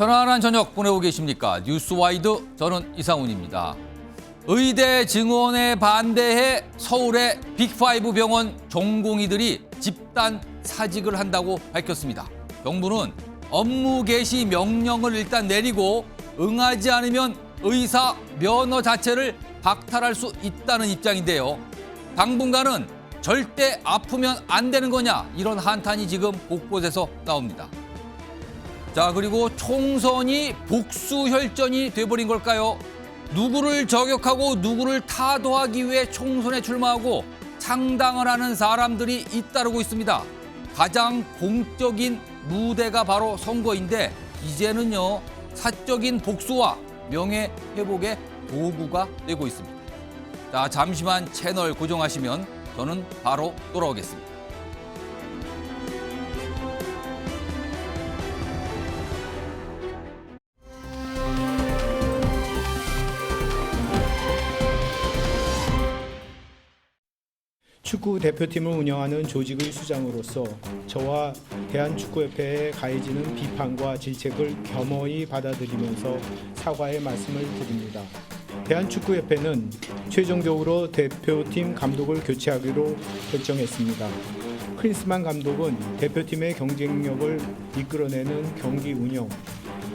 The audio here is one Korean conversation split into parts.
편안한 저녁 보내고 계십니까? 뉴스와이드, 저는 이상훈입니다. 의대 증원에 반대해 서울의 빅5 병원 전공의들이 집단 사직을 한다고 밝혔습니다. 정부는 업무 개시 명령을 일단 내리고 응하지 않으면 의사 면허 자체를 박탈할 수 있다는 입장인데요. 당분간은 절대 아프면 안 되는 거냐, 이런 한탄이 지금 곳곳에서 나옵니다. 자, 그리고 총선이 복수혈전이 돼버린 걸까요? 누구를 저격하고 누구를 타도하기 위해 총선에 출마하고 창당을 하는 사람들이 잇따르고 있습니다. 가장 공적인 무대가 바로 선거인데 이제는요, 사적인 복수와 명예 회복의 도구가 되고 있습니다. 자, 잠시만 채널 고정하시면 저는 바로 돌아오겠습니다. 축구 대표팀을 운영하는 조직의 수장으로서 저와 대한축구협회에 가해지는 비판과 질책을 겸허히 받아들이면서 사과의 말씀을 드립니다. 대한축구협회는 최종적으로 대표팀 감독을 교체하기로 결정했습니다. 클린스만 감독은 대표팀의 경쟁력을 이끌어내는 경기 운영,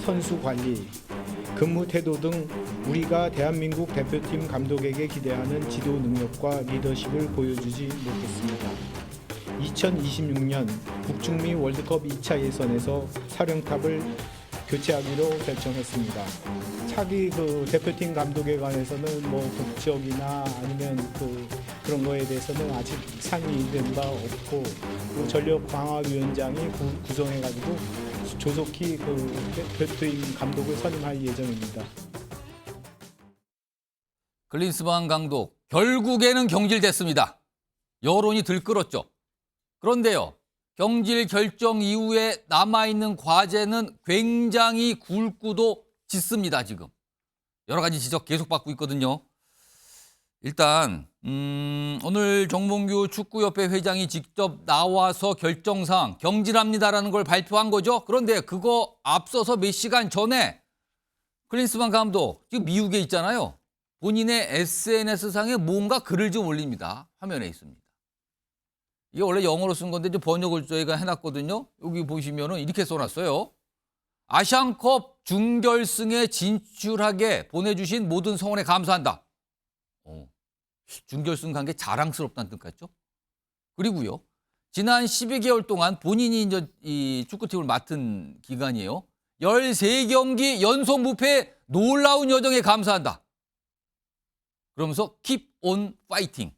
선수 관리, 근무 태도 등 우리가 대한민국 대표팀 감독에게 기대하는 지도 능력과 리더십을 보여주지 못했습니다. 2026년 북중미 월드컵 2차 예선에서 사령탑을 교체하기로 결정했습니다. 차기 대표팀 감독에 관해서는 국적이나 아니면 그런 거에 대해서는 아직 상의된 바 없고, 전력 강화위원장이 구성해가지고 조속히 대표팀 감독을 선임할 예정입니다. 클린스만 감독, 결국에는 경질됐습니다. 여론이 들끓었죠. 그런데요, 경질 결정 이후에 남아있는 과제는 굉장히 굵고도 짙습니다, 지금. 여러 가지 지적 계속 받고 있거든요. 일단 오늘 정몽규 축구협회 회장이 직접 나와서 결정사항 경질합니다라는 걸 발표한 거죠. 그런데 그거 앞서서 몇 시간 전에 클린스만 감독, 지금 미국에 있잖아요. 본인의 SNS상에 뭔가 글을 좀 올립니다. 화면에 있습니다. 이게 원래 영어로 쓴 건데 이제 번역을 저희가 해놨거든요. 여기 보시면은 이렇게 써놨어요. 아시안컵 준결승에 진출하게 보내주신 모든 성원에 감사한다. 준결승 간 게 자랑스럽다는 뜻 같죠? 그리고요, 지난 12개월 동안 본인이 이제 이 축구팀을 맡은 기간이에요. 13경기 연속 무패 놀라운 여정에 감사한다. 그러면서 keep on fighting.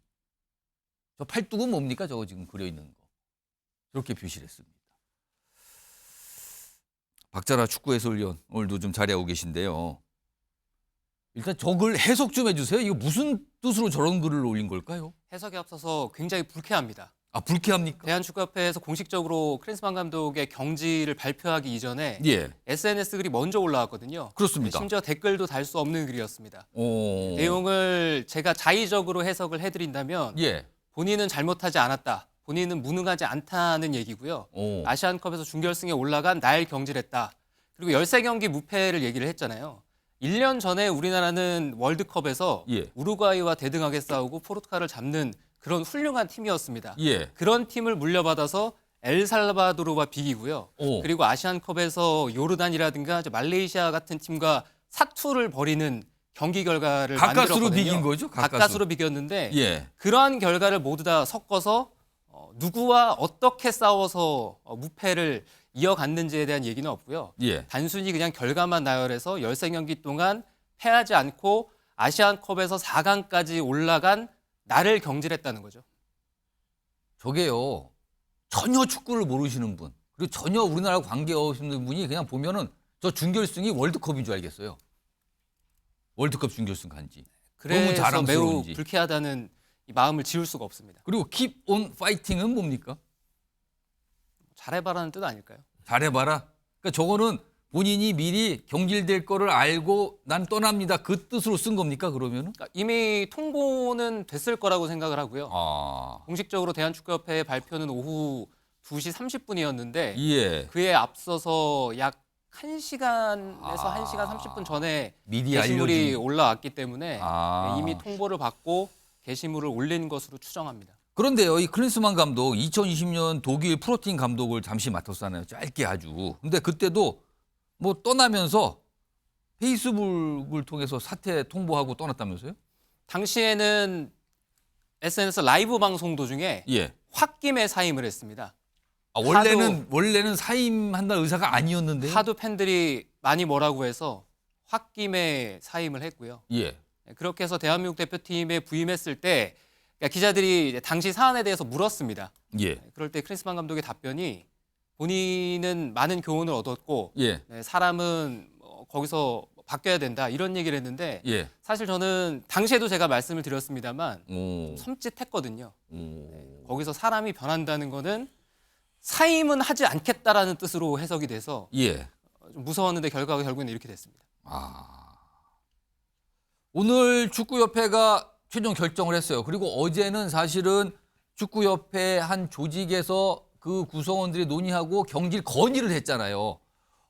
저 팔뚝은 뭡니까? 저거 지금 그려있는 거. 이렇게 표시를 했습니다. 박자라 축구 해설위원 오늘도 좀 자리하고 계신데요. 일단 저 글 해석 좀 해주세요. 이거 무슨 뜻으로 저런 글을 올린 걸까요? 해석에 앞서서 굉장히 불쾌합니다. 아, 불쾌합니까? 대한축구협회에서 공식적으로 클린스만 감독의 경질을 발표하기 이전에 예, SNS 글이 먼저 올라왔거든요. 그렇습니다. 심지어 댓글도 달 수 없는 글이었습니다. 오. 내용을 제가 자의적으로 해석을 해드린다면 예. 본인은 잘못하지 않았다. 본인은 무능하지 않다는 얘기고요. 오. 아시안컵에서 준결승에 올라간 날 경질했다. 그리고 13경기 무패를 얘기를 했잖아요. 1년 전에 우리나라는 월드컵에서 예. 우루과이와 대등하게 싸우고 포르투갈을 잡는 그런 훌륭한 팀이었습니다. 예. 그런 팀을 물려받아서 엘살바도르와 비기고요. 오. 그리고 아시안컵에서 요르단이라든가 말레이시아 같은 팀과 사투를 벌이는 경기 결과를 가까스로 만들었거든요. 비긴 거죠? 가까스로 비겼는데 예. 그러한 결과를 모두 다 섞어서 누구와 어떻게 싸워서 무패를 이어갔는지에 대한 얘기는 없고요. 예. 단순히 그냥 결과만 나열해서 13경기 동안 패하지 않고 아시안컵에서 4강까지 올라간 나를 경질했다는 거죠. 저게요, 전혀 축구를 모르시는 분, 그리고 전혀 우리나라 관계 없는 분이 그냥 보면은 저 준결승이 월드컵인 줄 알겠어요. 월드컵 준결승 간지. 너무 그래서 매우 자랑스러운지. 불쾌하다는 이 마음을 지울 수가 없습니다. 그리고 keep on fighting은 뭡니까? 잘해봐라는 뜻 아닐까요? 잘해봐라. 그러니까 저거는 본인이 미리 경질될 거를 알고 난 떠납니다, 그 뜻으로 쓴 겁니까, 그러면은? 그러니까 이미 통보는 됐을 거라고 생각을 하고요. 아, 공식적으로 대한축구협회의 발표는 오후 2시 30분이었는데 예. 그에 앞서서 약 1시간에서 1시간 30분 전에 미리 게시물이 알려진. 올라왔기 때문에 아. 이미 통보를 받고 게시물을 올린 것으로 추정합니다. 그런데요, 이 클린스만 감독 2020년 독일 프로팀 감독을 잠시 맡았잖아요. 짧게 아주. 근데 그때도 뭐 떠나면서 페이스북을 통해서 사퇴 통보하고 떠났다면서요? 당시에는 SNS 라이브 방송 도중에 예. 홧김에 사임을 했습니다. 아, 원래는 사임한다는 의사가 아니었는데. 하도 팬들이 많이 뭐라고 해서 홧김에 사임을 했고요. 예. 그렇게 해서 대한민국 대표팀에 부임했을 때 기자들이 이제 당시 사안에 대해서 물었습니다. 예. 그럴 때 클린스만 감독의 답변이 본인은 많은 교훈을 얻었고 예. 사람은 거기서 바뀌어야 된다 이런 얘기를 했는데 예. 사실 저는 당시에도 제가 말씀을 드렸습니다만 오. 섬찟했거든요. 오. 거기서 사람이 변한다는 거는 사임은 하지 않겠다라는 뜻으로 해석이 돼서 예. 좀 무서웠는데 결과가 결국에는 이렇게 됐습니다. 아. 오늘 축구협회가 최종 결정을 했어요. 그리고 어제는 사실은 축구협회 한 조직에서 그 구성원들이 논의하고 경질 건의를 했잖아요.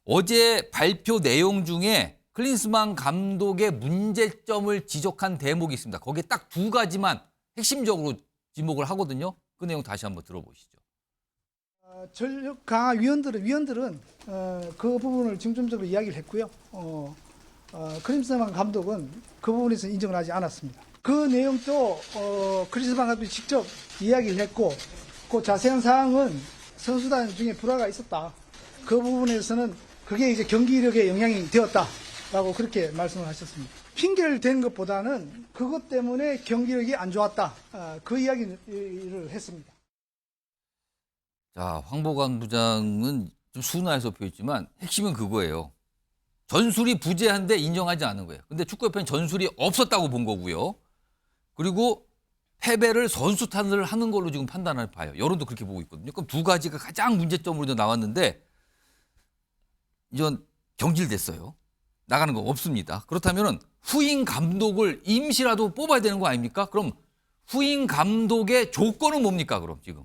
어제 발표 내용 중에 클린스만 감독의 문제점을 지적한 대목이 있습니다. 거기에 딱 두 가지만 핵심적으로 지목을 하거든요. 그 내용 다시 한번 들어보시죠. 전력 강화 위원들은 그 부분을 중점적으로 이야기를 했고요. 클린스만 감독은 그 부분에서 인정을 하지 않았습니다. 그 내용도 클린스만 감독이 직접 이야기를 했고, 그 자세한 사항은 선수단 중에 불화가 있었다. 그 부분에서는 그게 이제 경기력에 영향이 되었다라고 그렇게 말씀을 하셨습니다. 핑계를 댄 것보다는 그것 때문에 경기력이 안 좋았다. 그 이야기를 했습니다. 자, 황보관 부장은 좀 순화해서 표했지만 핵심은 그거예요. 전술이 부재한데 인정하지 않은 거예요. 근데 축구협회는 전술이 없었다고 본 거고요. 그리고 패배를 선수 탓을 하는 걸로 지금 판단을 봐요. 여론도 그렇게 보고 있거든요. 그럼 두 가지가 가장 문제점으로 나왔는데 이건 경질됐어요. 나가는 거 없습니다. 그렇다면 후임 감독을 임시라도 뽑아야 되는 거 아닙니까? 그럼 후임 감독의 조건은 뭡니까? 그럼 지금.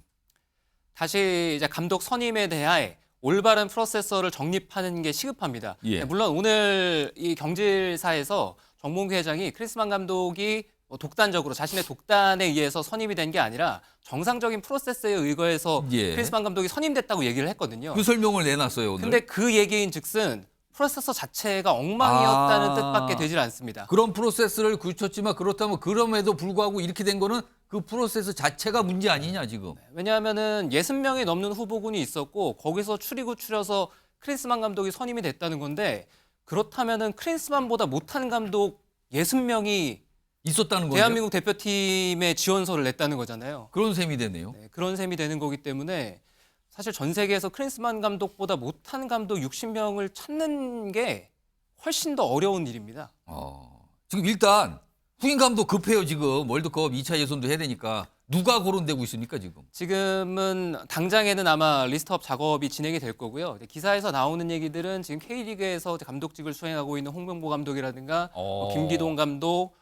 다시 이제 감독 선임에 대해 올바른 프로세서를 정립하는 게 시급합니다. 예. 물론 오늘 이 경질사에서 정몽규 회장이 클린스만 감독이 독단적으로 자신의 독단에 의해서 선임이 된 게 아니라 정상적인 프로세스에 의거해서 예. 클린스만 감독이 선임됐다고 얘기를 했거든요. 그 설명을 내놨어요, 오늘. 근데 그 얘기인 즉슨 프로세서 자체가 엉망이었다는 뜻밖에 되질 않습니다. 그런 프로세스를 굳혔지만 그렇다면 그럼에도 불구하고 이렇게 된 거는 그 프로세스 자체가 문제 아니냐 지금. 왜냐하면은 60명이 넘는 후보군이 있었고 거기서 추려서 클린스만 감독이 선임이 됐다는 건데 그렇다면은 클린스만보다 못한 감독 60명이 있었다는 거죠. 대한민국 대표팀에 지원서를 냈다는 거잖아요. 그런 셈이 되네요. 네, 그런 셈이 되는 거기 때문에 사실 전 세계에서 클린스만 감독보다 못한 감독 60명을 찾는 게 훨씬 더 어려운 일입니다. 지금 일단 후임 감독 급해요 지금. 월드컵 2차 예선도 해야 되니까. 누가 거론되고 있습니까 지금? 지금은 당장에는 아마 리스트업 작업이 진행이 될 거고요. 기사에서 나오는 얘기들은 지금 K리그에서 감독직을 수행하고 있는 홍명보 감독이라든가 김기동 감독,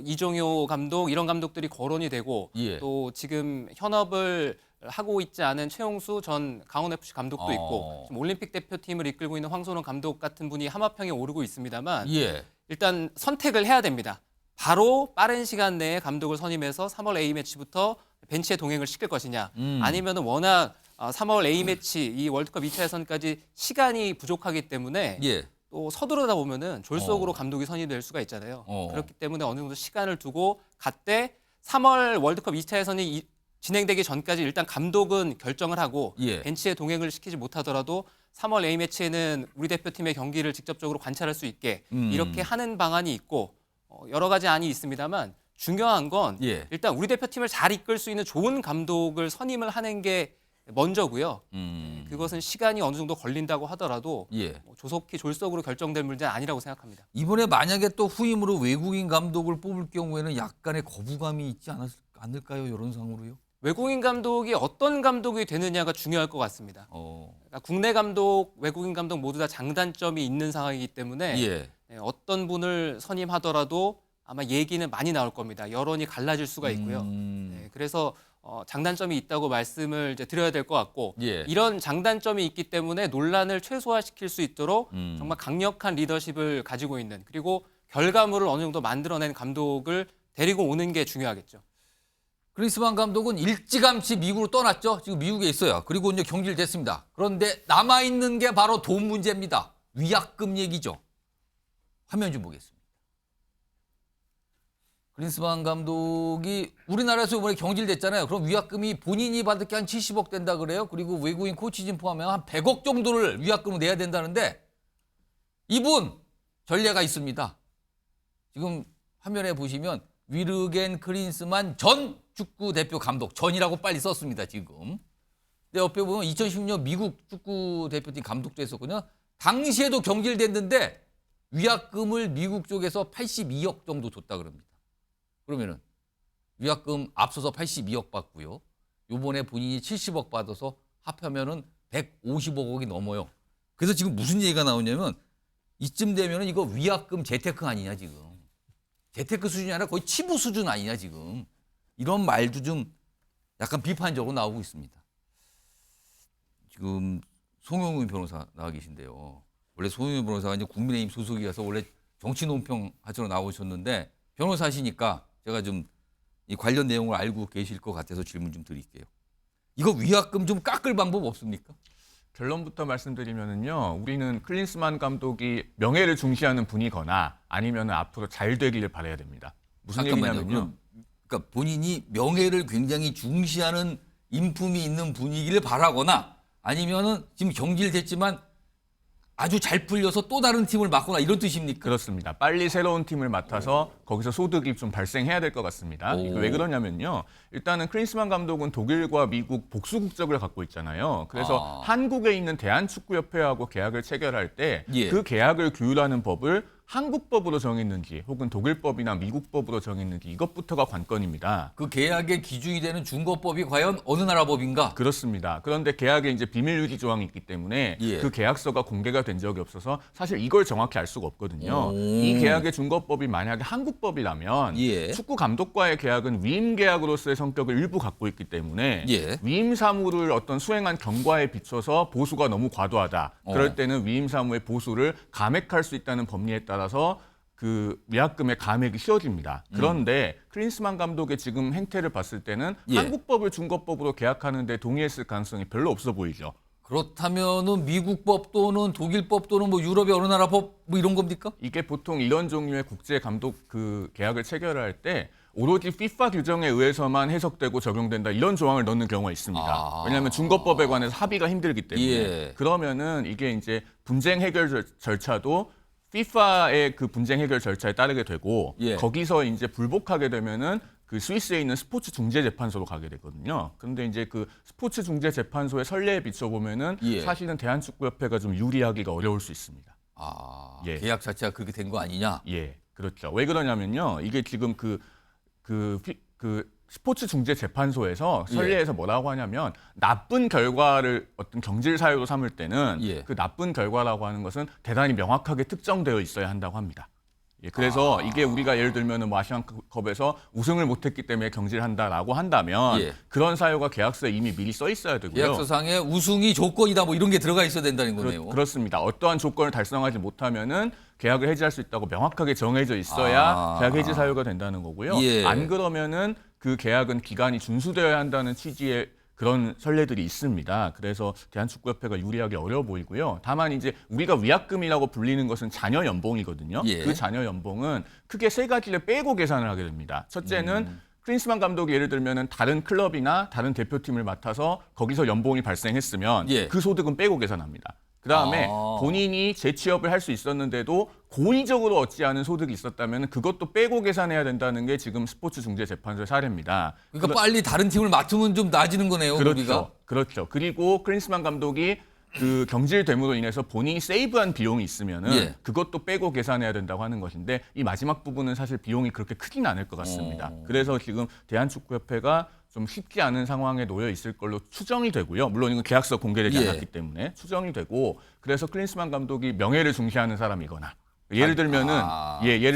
이종효 감독 이런 감독들이 거론이 되고 예. 또 지금 현업을 하고 있지 않은 최용수 전 강원FC 감독도 있고 지금 올림픽 대표팀을 이끌고 있는 황선홍 감독 같은 분이 하마평에 오르고 있습니다만 예. 일단 선택을 해야 됩니다. 바로 빠른 시간 내에 감독을 선임해서 3월 A매치부터 벤치에 동행을 시킬 것이냐 아니면 워낙 3월 A매치 이 월드컵 2차 예선까지 시간이 부족하기 때문에 예. 또 서두르다 보면은 졸속으로 감독이 선임될 수가 있잖아요. 그렇기 때문에 어느 정도 시간을 두고 갔대 3월 월드컵 2차 예선이 진행되기 전까지 일단 감독은 결정을 하고 예. 벤치에 동행을 시키지 못하더라도 3월 A매치에는 우리 대표팀의 경기를 직접적으로 관찰할 수 있게 이렇게 하는 방안이 있고 여러 가지 안이 있습니다만 중요한 건 예. 일단 우리 대표팀을 잘 이끌 수 있는 좋은 감독을 선임을 하는 게 먼저고요. 그것은 시간이 어느 정도 걸린다고 하더라도 예. 조속히 졸속으로 결정될 문제는 아니라고 생각합니다. 이번에 만약에 또 후임으로 외국인 감독을 뽑을 경우에는 약간의 거부감이 있지 않을까요? 이런 상으로요? 외국인 감독이 어떤 감독이 되느냐가 중요할 것 같습니다. 그러니까 국내 감독, 외국인 감독 모두 다 장단점이 있는 상황이기 때문에 예. 어떤 분을 선임하더라도 아마 얘기는 많이 나올 겁니다. 여론이 갈라질 수가 있고요. 그래서 장단점이 있다고 말씀을 이제 드려야 될 것 같고 예. 이런 장단점이 있기 때문에 논란을 최소화시킬 수 있도록 정말 강력한 리더십을 가지고 있는 그리고 결과물을 어느 정도 만들어낸 감독을 데리고 오는 게 중요하겠죠. 클린스만 감독은 일찌감치 미국으로 떠났죠. 지금 미국에 있어요. 그리고 이제 경질됐습니다. 그런데 남아있는 게 바로 돈 문제입니다. 위약금 얘기죠. 화면 좀 보겠습니다. 클린스만 감독이 우리나라에서 이번에 경질됐잖아요. 그럼 위약금이 본인이 받을 게 한 70억 된다 그래요. 그리고 외국인 코치진 포함하면 한 100억 정도를 위약금을 내야 된다는데 이분 전례가 있습니다. 지금 화면에 보시면 위르겐 클린스만 전 축구 대표 감독, 전이라고 빨리 썼습니다, 지금. 근데 옆에 보면 2010년 미국 축구 대표팀 감독도 했었거든요. 당시에도 경질됐는데 위약금을 미국 쪽에서 82억 정도 줬다 그럽니다. 그러면은 위약금 앞서서 82억 받고요. 요번에 본인이 70억 받아서 합하면은 150억이 넘어요. 그래서 지금 무슨 얘기가 나오냐면 이쯤 되면은 이거 위약금 재테크 아니냐, 지금. 재테크 수준이 아니라 거의 치부 수준 아니냐, 지금. 이런 말도 좀 약간 비판적으로 나오고 있습니다. 지금 송영훈 변호사 나와 계신데요. 원래 송영훈 변호사가 이제 국민의힘 소속이라서 원래 정치 논평 하시러 나오셨는데 변호사시니까 제가 좀 이 관련 내용을 알고 계실 것 같아서 질문 좀 드릴게요. 이거 위약금 좀 깎을 방법 없습니까? 결론부터 말씀드리면은요, 우리는 클린스만 감독이 명예를 중시하는 분이거나 아니면 앞으로 잘 되기를 바라야 됩니다. 무슨 얘기냐면요. 그러니까 본인이 명예를 굉장히 중시하는 인품이 있는 분이기를 바라거나 아니면은 지금 경질됐지만 아주 잘 풀려서 또 다른 팀을 맡거나 이런 뜻입니까? 그렇습니다. 빨리 새로운 팀을 맡아서 거기서 소득이 좀 발생해야 될 것 같습니다. 이게 왜 그러냐면요. 일단은 클린스만 감독은 독일과 미국 복수 국적을 갖고 있잖아요. 그래서 한국에 있는 대한축구협회하고 계약을 체결할 때 그 계약을 규율하는 법을 한국법으로 정했는지 혹은 독일법이나 미국법으로 정했는지 이것부터가 관건입니다. 그 계약의 기준이 되는 중거법이 과연 어느 나라 법인가? 그렇습니다. 그런데 계약에 이제 비밀 유지 조항이 있기 때문에 그 계약서가 공개가 된 적이 없어서 사실 이걸 정확히 알 수가 없거든요. 이 계약의 중거법이 만약에 한국법이라면 축구 감독과의 계약은 위임 계약으로서의 성격을 일부 갖고 있기 때문에 위임 사무를 어떤 수행한 경과에 비춰서 보수가 너무 과도하다. 그럴 때는 위임 사무의 보수를 감액할 수 있다는 법리에 따라서 그 위약금의 감액이 쉬워집니다. 그런데 클린스만 감독의 지금 행태를 봤을 때는 한국법을 중거법으로 계약하는 데 동의했을 가능성이 별로 없어 보이죠. 그렇다면은 미국법 또는 독일법 또는 뭐 유럽의 어느 나라 법 뭐 이런 겁니까? 이게 보통 이런 종류의 국제 감독 그 계약을 체결할 때 오로지 FIFA 규정에 의해서만 해석되고 적용된다 이런 조항을 넣는 경우가 있습니다. 왜냐하면 중거법에 관해서 합의가 힘들기 때문에 그러면은 이게 이제 분쟁 해결 절차도 FIFA의 그 분쟁 해결 절차에 따르게 되고 거기서 이제 불복하게 되면은 그 스위스에 있는 스포츠 중재 재판소로 가게 되거든요. 그런데 이제 그 스포츠 중재 재판소의 선례에 비춰 보면은 사실은 대한축구협회가 좀 유리하기가 어려울 수 있습니다. 계약 자체가 그렇게 된 거 아니냐? 그렇죠. 왜 그러냐면요. 이게 지금 그 스포츠 중재 재판소에서 선례에서 뭐라고 하냐면 나쁜 결과를 어떤 경질 사유로 삼을 때는 그 나쁜 결과라고 하는 것은 대단히 명확하게 특정되어 있어야 한다고 합니다. 그래서 이게 우리가 예를 들면 뭐 아시안컵에서 우승을 못했기 때문에 경질한다라고 한다면 그런 사유가 계약서에 이미 미리 써 있어야 되고요. 계약서상에 우승이 조건이다 뭐 이런 게 들어가 있어야 된다는 거네요. 그렇습니다. 어떠한 조건을 달성하지 못하면은 계약을 해지할 수 있다고 명확하게 정해져 있어야 계약 해지 사유가 된다는 거고요. 안 그러면은 그 계약은 기간이 준수되어야 한다는 취지의 그런 선례들이 있습니다. 그래서 대한축구협회가 유리하기 어려워 보이고요. 다만 이제 우리가 위약금이라고 불리는 것은 잔여 연봉이거든요. 그 잔여 연봉은 크게 세 가지를 빼고 계산을 하게 됩니다. 첫째는 클린스만 감독이 예를 들면 다른 클럽이나 다른 대표팀을 맡아서 거기서 연봉이 발생했으면 그 소득은 빼고 계산합니다. 그다음에 본인이 재취업을 할 수 있었는데도 고의적으로 얻지 않은 소득이 있었다면 그것도 빼고 계산해야 된다는 게 지금 스포츠 중재 재판소의 사례입니다. 그러니까 빨리 다른 팀을 맡으면 좀 나아지는 거네요. 우리가. 그렇죠. 그리고 클린스만 감독이 그 경질됨으로 인해서 본인이 세이브한 비용이 있으면은 그것도 빼고 계산해야 된다고 하는 것인데 이 마지막 부분은 사실 비용이 그렇게 크진 않을 것 같습니다. 그래서 지금 대한축구협회가 좀 쉽지 않은 상황에 놓여 있을 걸로 추정이 되고요. 물론 이건 계약서 공개되지 않았기 때문에 추정이 되고 그래서 클린스만 감독이 명예를 중시하는 사람이거나 예를 들면은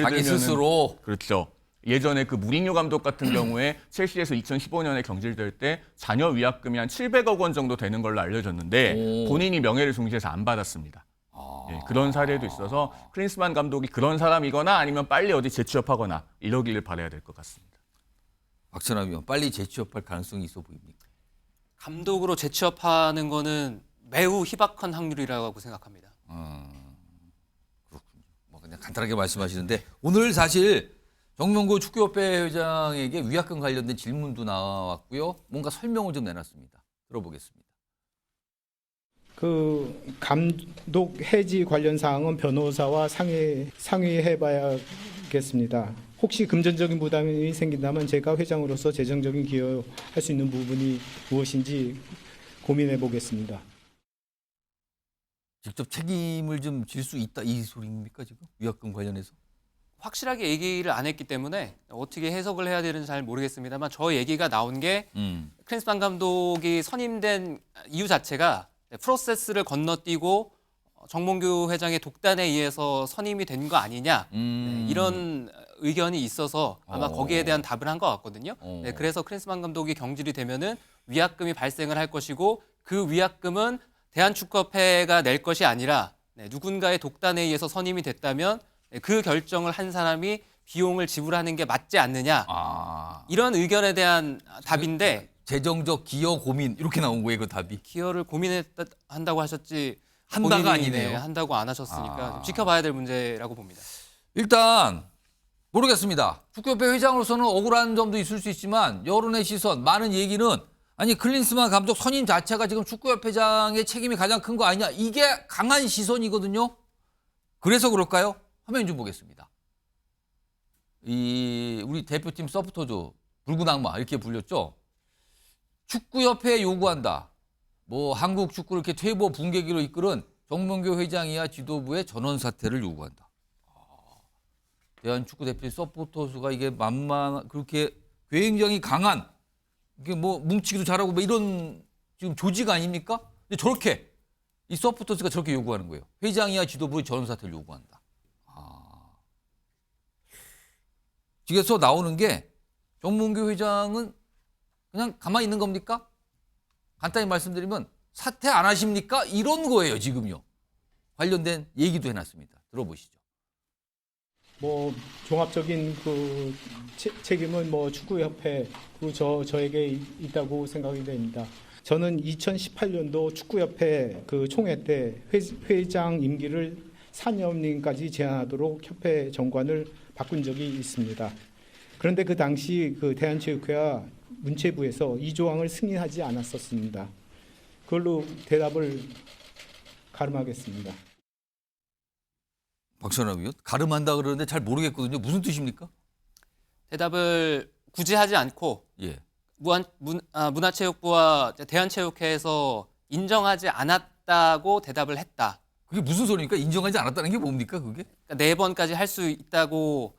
자기 스스로 그렇죠. 예전에 그 무리뉴 감독 같은 경우에 첼시에서 2015년에 경질될 때 자녀 위약금이 한 700억 원 정도 되는 걸로 알려졌는데 본인이 명예를 중시해서 안 받았습니다. 예, 그런 사례도 있어서 클린스만 감독이 그런 사람이거나 아니면 빨리 어디 재취업하거나 이러기를 바라야 될 것 같습니다. 박찬하 위원 빨리 재취업할 가능성이 있어 보입니까? 감독으로 재취업하는 거는 매우 희박한 확률이라고 생각합니다. 그렇군요. 뭐 그냥 간단하게 말씀하시는데 오늘 사실 정명구 축구협회 회장에게 위약금 관련된 질문도 나왔고요. 뭔가 설명을 좀 내놨습니다. 들어보겠습니다. 그 감독 해지 관련 사항은 변호사와 상의해봐야겠습니다. 혹시 금전적인 부담이 생긴다면 제가 회장으로서 재정적인 기여할 수 있는 부분이 무엇인지 고민해 보겠습니다. 직접 책임을 좀 질 수 있다 이 소리입니까 지금 위약금 관련해서? 확실하게 얘기를 안 했기 때문에 어떻게 해석을 해야 되는지 잘 모르겠습니다만 저 얘기가 나온 게 클린스만 감독이 선임된 이유 자체가 프로세스를 건너뛰고 정몽규 회장의 독단에 의해서 선임이 된 거 아니냐 이런 의견이 있어서 아마 거기에 대한 답을 한 것 같거든요. 네, 그래서 클린스만 감독이 경질이 되면은 위약금이 발생을 할 것이고 그 위약금은 대한축구협회가 낼 것이 아니라 누군가의 독단에 의해서 선임이 됐다면 그 결정을 한 사람이 비용을 지불하는 게 맞지 않느냐 이런 의견에 대한 답인데 재정적 기여 고민 이렇게 나온 거예요 그 답이. 기여를 고민한다고 하셨지 한다가 본인이, 아니네요. 한다고 안 하셨으니까 좀 지켜봐야 될 문제라고 봅니다. 일단 모르겠습니다. 축구협회 회장으로서는 억울한 점도 있을 수 있지만 여론의 시선, 많은 얘기는 아니 클린스만 감독 선임 자체가 지금 축구협회장의 책임이 가장 큰 거 아니냐 이게 강한 시선이거든요. 그래서 그럴까요? 화면 좀 보겠습니다. 우리 대표팀 서포터즈 붉은 악마 이렇게 불렸죠. 축구협회에 요구한다. 뭐 한국 축구를 이렇게 퇴보 붕괴기로 이끌은 정몽규 회장이야 지도부의 전원 사퇴를 요구한다. 대한축구대표 서포터즈가 이게 그렇게 굉장히 강한 이게 뭐 뭉치기도 잘하고 뭐 이런 지금 조직 아닙니까? 근데 저렇게 이 서포터즈가 저렇게 요구하는 거예요. 회장이야 지도부의 전원 사퇴를 요구한다. 뒤에서 나오는 게 정몽규 회장은 그냥 가만히 있는 겁니까? 간단히 말씀드리면 사퇴 안 하십니까? 이런 거예요 지금요. 관련된 얘기도 해놨습니다. 들어보시죠. 뭐 종합적인 그 책임은 뭐 축구협회 그리고 저에게 있다고 생각이 됩니다. 저는 2018년도 축구협회 그 총회 때 회장 임기를 4년까지 제한하도록 협회 정관을 바꾼 적이 있습니다. 그런데 그 당시 그 대한체육회와 문체부에서 이 조항을 승인하지 않았었습니다. 그걸로 대답을 가름하겠습니다. 박찬하 위원 가름한다 그러는데 잘 모르겠거든요. 무슨 뜻입니까? 대답을 굳이 하지 않고 예. 문화체육부와 대한체육회에서 인정하지 않았다고 대답을 했다. 그게 무슨 소리입니까? 인정하지 않았다는 게 뭡니까 그게? 그러니까 4번까지 할 수 있다고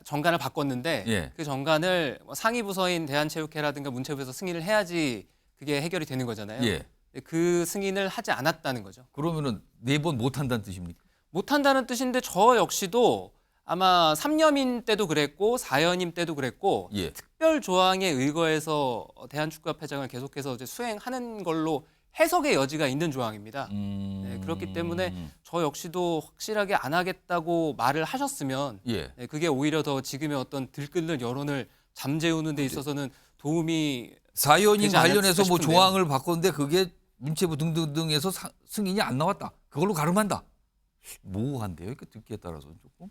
정관을 바꿨는데 예. 그 정관을 상위 부서인 대한체육회라든가 문체부에서 승인을 해야지 그게 해결이 되는 거잖아요. 예. 그 승인을 하지 않았다는 거죠. 그러면은 4번 못 한다는 뜻입니까? 못한다는 뜻인데 저 역시도 아마 3년임 때도 그랬고 4연임 때도 그랬고 예. 특별 조항에 의거해서 대한축구협회장을 계속해서 이제 수행하는 걸로 해석의 여지가 있는 조항입니다. 네, 그렇기 때문에 저 역시도 확실하게 안 하겠다고 말을 하셨으면 예. 네, 그게 오히려 더 지금의 어떤 들끓는 여론을 잠재우는 데 있어서는 도움이 4연임 되지 않을까 관련해서 뭐 싶은데요. 조항을 바꿨는데 그게 문체부 등등등에서 승인이 안 나왔다. 그걸로 가름한다. 모호한데요. 이렇게 듣기에 따라서는 조금.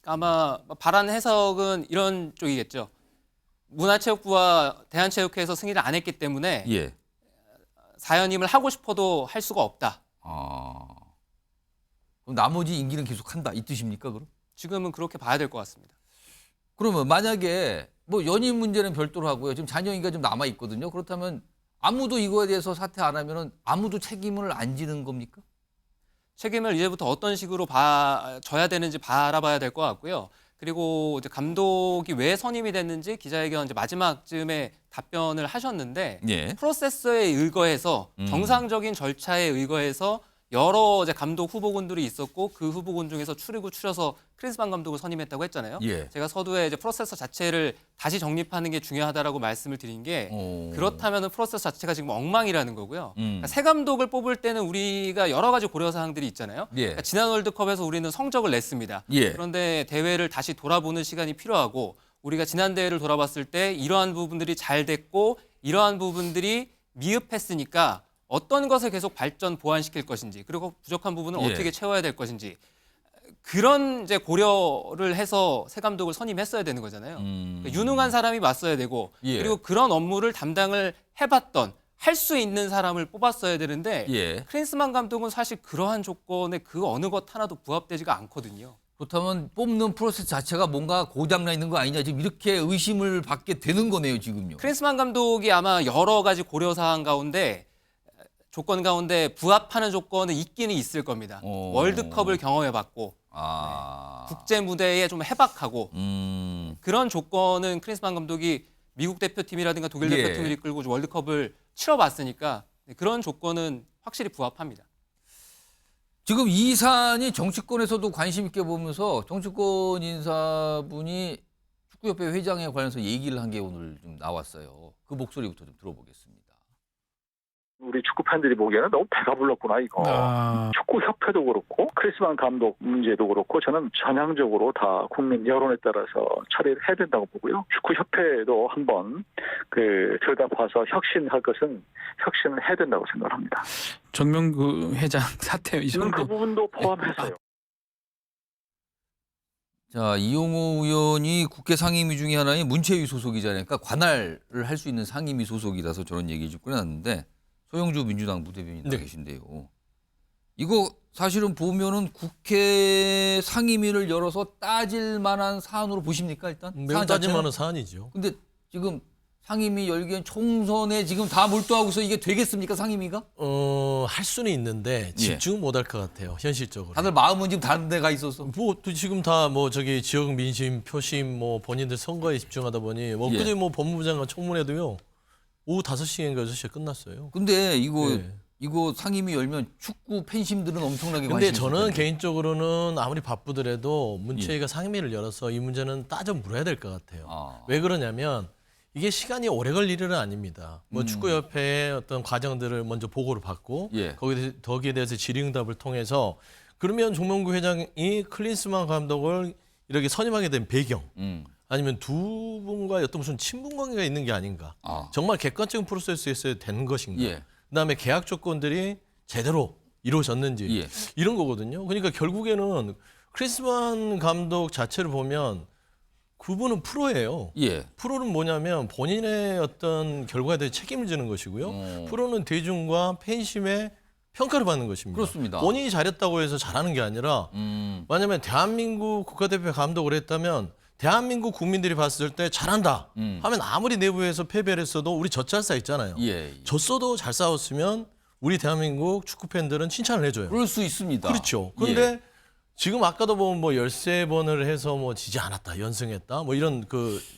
아마 바라는 해석은 이런 쪽이겠죠. 문화체육부와 대한체육회에서 승인을 안 했기 때문에 예. 4연임을 하고 싶어도 할 수가 없다. 그럼 나머지 임기는 계속한다 이 뜻입니까 그럼? 지금은 그렇게 봐야 될 것 같습니다. 그러면 만약에 뭐 연임 문제는 별도로 하고요. 지금 잔여인가 좀 남아 있거든요. 그렇다면 아무도 이거에 대해서 사퇴 안 하면은 아무도 책임을 안 지는 겁니까? 책임을 이제부터 어떤 식으로 져야 되는지 바라봐야 될 것 같고요. 그리고 이제 감독이 왜 선임이 됐는지 기자회견 이제 마지막쯤에 답변을 하셨는데 예. 프로세서에 의거해서 정상적인 절차에 의거해서 여러 이제 감독 후보군들이 있었고 그 후보군 중에서 추려서 크린스만 감독을 선임했다고 했잖아요. 예. 제가 서두에 이제 프로세서 자체를 다시 정립하는 게 중요하다라고 말씀을 드린 게 그렇다면은 프로세서 자체가 지금 엉망이라는 거고요. 그러니까 새 감독을 뽑을 때는 우리가 여러 가지 고려 사항들이 있잖아요. 예. 그러니까 지난 월드컵에서 우리는 성적을 냈습니다. 예. 그런데 대회를 다시 돌아보는 시간이 필요하고 우리가 지난 대회를 돌아봤을 때 이러한 부분들이 잘 됐고 이러한 부분들이 미흡했으니까 어떤 것을 계속 발전 보완시킬 것인지 그리고 부족한 부분을 예. 어떻게 채워야 될 것인지 그런 이제 고려를 해서 새 감독을 선임했어야 되는 거잖아요. 그러니까 유능한 사람이 맞서야 되고 예. 그리고 그런 업무를 담당을 해봤던 할 수 있는 사람을 뽑았어야 되는데 예. 크린스만 감독은 사실 그러한 조건에 그 어느 것 하나도 부합되지가 않거든요. 그렇다면 뽑는 프로세스 자체가 뭔가 고장나 있는 거 아니냐 지금 이렇게 의심을 받게 되는 거네요 지금요. 크린스만 감독이 아마 여러 가지 고려 사항 가운데 조건 가운데 부합하는 조건은 있기는 있을 겁니다. 월드컵을 경험해봤고 국제 무대에 좀 해박하고 그런 조건은 크린스만 감독이 미국 대표팀이라든가 독일 예. 대표팀을 이끌고 월드컵을 치러봤으니까 그런 조건은 확실히 부합합니다. 지금 이 사안이 정치권에서도 관심 있게 보면서 정치권 인사분이 축구협회 회장에 관해서 얘기를 한 게 오늘 좀 나왔어요. 그 목소리부터 좀 들어보겠습니다. 우리 축구 팬들이 보기에는 너무 배가 불렀구나 이거. 축구 협회도 그렇고 크리스만 감독 문제도 그렇고 저는 전향적으로 다 국민 여론에 따라서 처리를 해야 된다고 보고요. 축구 협회도 한번 들여다봐서 혁신할 것은 혁신을 해야 된다고 생각합니다. 정명구 회장 사퇴 이 저는 정도. 그 부분도 포함해서요. 자, 이용호 의원이 국회 상임위 중에 하나인 문체위 소속이잖아요. 그러니까 관할을 할 수 있는 상임위 소속이라서 저런 얘기 좀 꺼냈는데 소영주 민주당 부대변인 나와 계신데요. 이거 사실은 보면은 국회 상임위를 열어서 따질 만한 사안으로 보십니까 일단? 매우 따질 만한 사안이죠. 근데 지금 상임위 열기엔 총선에 지금 다 몰두하고서 이게 되겠습니까 상임위가? 할 수는 있는데 집중은 못할 것 같아요. 현실적으로. 다들 마음은 지금 다른 데가 있어서. 뭐 또 지금 다 뭐 저기 지역 민심 표심 뭐 본인들 선거에 집중하다 보니 뭐 그제 뭐 법무부 장관 청문회도요. 오후 5시인가 6시에 끝났어요. 근데 이거 상임위 열면 축구 팬심들은 엄청나게 관심이 근데 저는 있을 텐데. 개인적으로는 아무리 바쁘더라도 문체위가 상임위를 열어서 이 문제는 따져 물어야 될 것 같아요. 왜 그러냐면 이게 시간이 오래 걸릴 일은 아닙니다. 뭐 축구협회의 어떤 과정들을 먼저 보고를 받고 거기에 대해서 질의응답을 통해서 그러면 정명구 회장이 클린스만 감독을 이렇게 선임하게 된 배경 아니면 두 분과의 어떤 무슨 친분 관계가 있는 게 아닌가. 정말 객관적인 프로세스에서 된 것인가. 그다음에 계약 조건들이 제대로 이루어졌는지 이런 거거든요. 그러니까 결국에는 크리스만 감독 자체를 보면 그분은 프로예요. 프로는 뭐냐면 본인의 어떤 결과에 대해 책임을 지는 것이고요. 프로는 대중과 팬심의 평가를 받는 것입니다. 그렇습니다. 본인이 잘했다고 해서 잘하는 게 아니라 만약에 대한민국 국가대표 감독을 했다면 대한민국 국민들이 봤을 때 잘한다 하면 아무리 내부에서 패배를 했어도 우리 젖잘싸 있잖아요. 졌어도 잘 싸웠으면 우리 대한민국 축구 팬들은 칭찬을 해줘요. 그럴 수 있습니다. 그렇죠. 그런데 지금 아까도 보면 뭐 13번을 해서 뭐 지지 않았다, 연승했다, 뭐 이런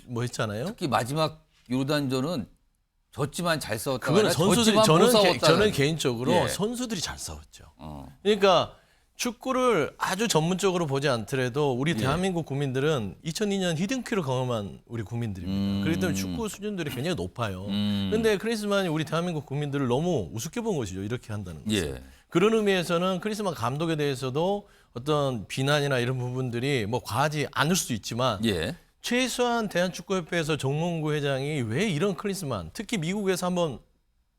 뭐 했잖아요. 특히 마지막 요르단전은 졌지만 잘 싸웠다. 그거는 선수들이 저는 개인적으로 선수들이 잘 싸웠죠. 그러니까 축구를 아주 전문적으로 보지 않더라도 우리 대한민국 국민들은 2002년 히든키를 경험한 우리 국민들입니다. 그렇기 때문에 축구 수준들이 굉장히 높아요. 그런데 크리스만이 우리 대한민국 국민들을 너무 우습게 본 것이죠. 이렇게 한다는 것은. 그런 의미에서는 크리스만 감독에 대해서도 어떤 비난이나 이런 부분들이 뭐 과하지 않을 수도 있지만 최소한 대한축구협회에서 정몽구 회장이 왜 이런 크리스만 특히 미국에서 한번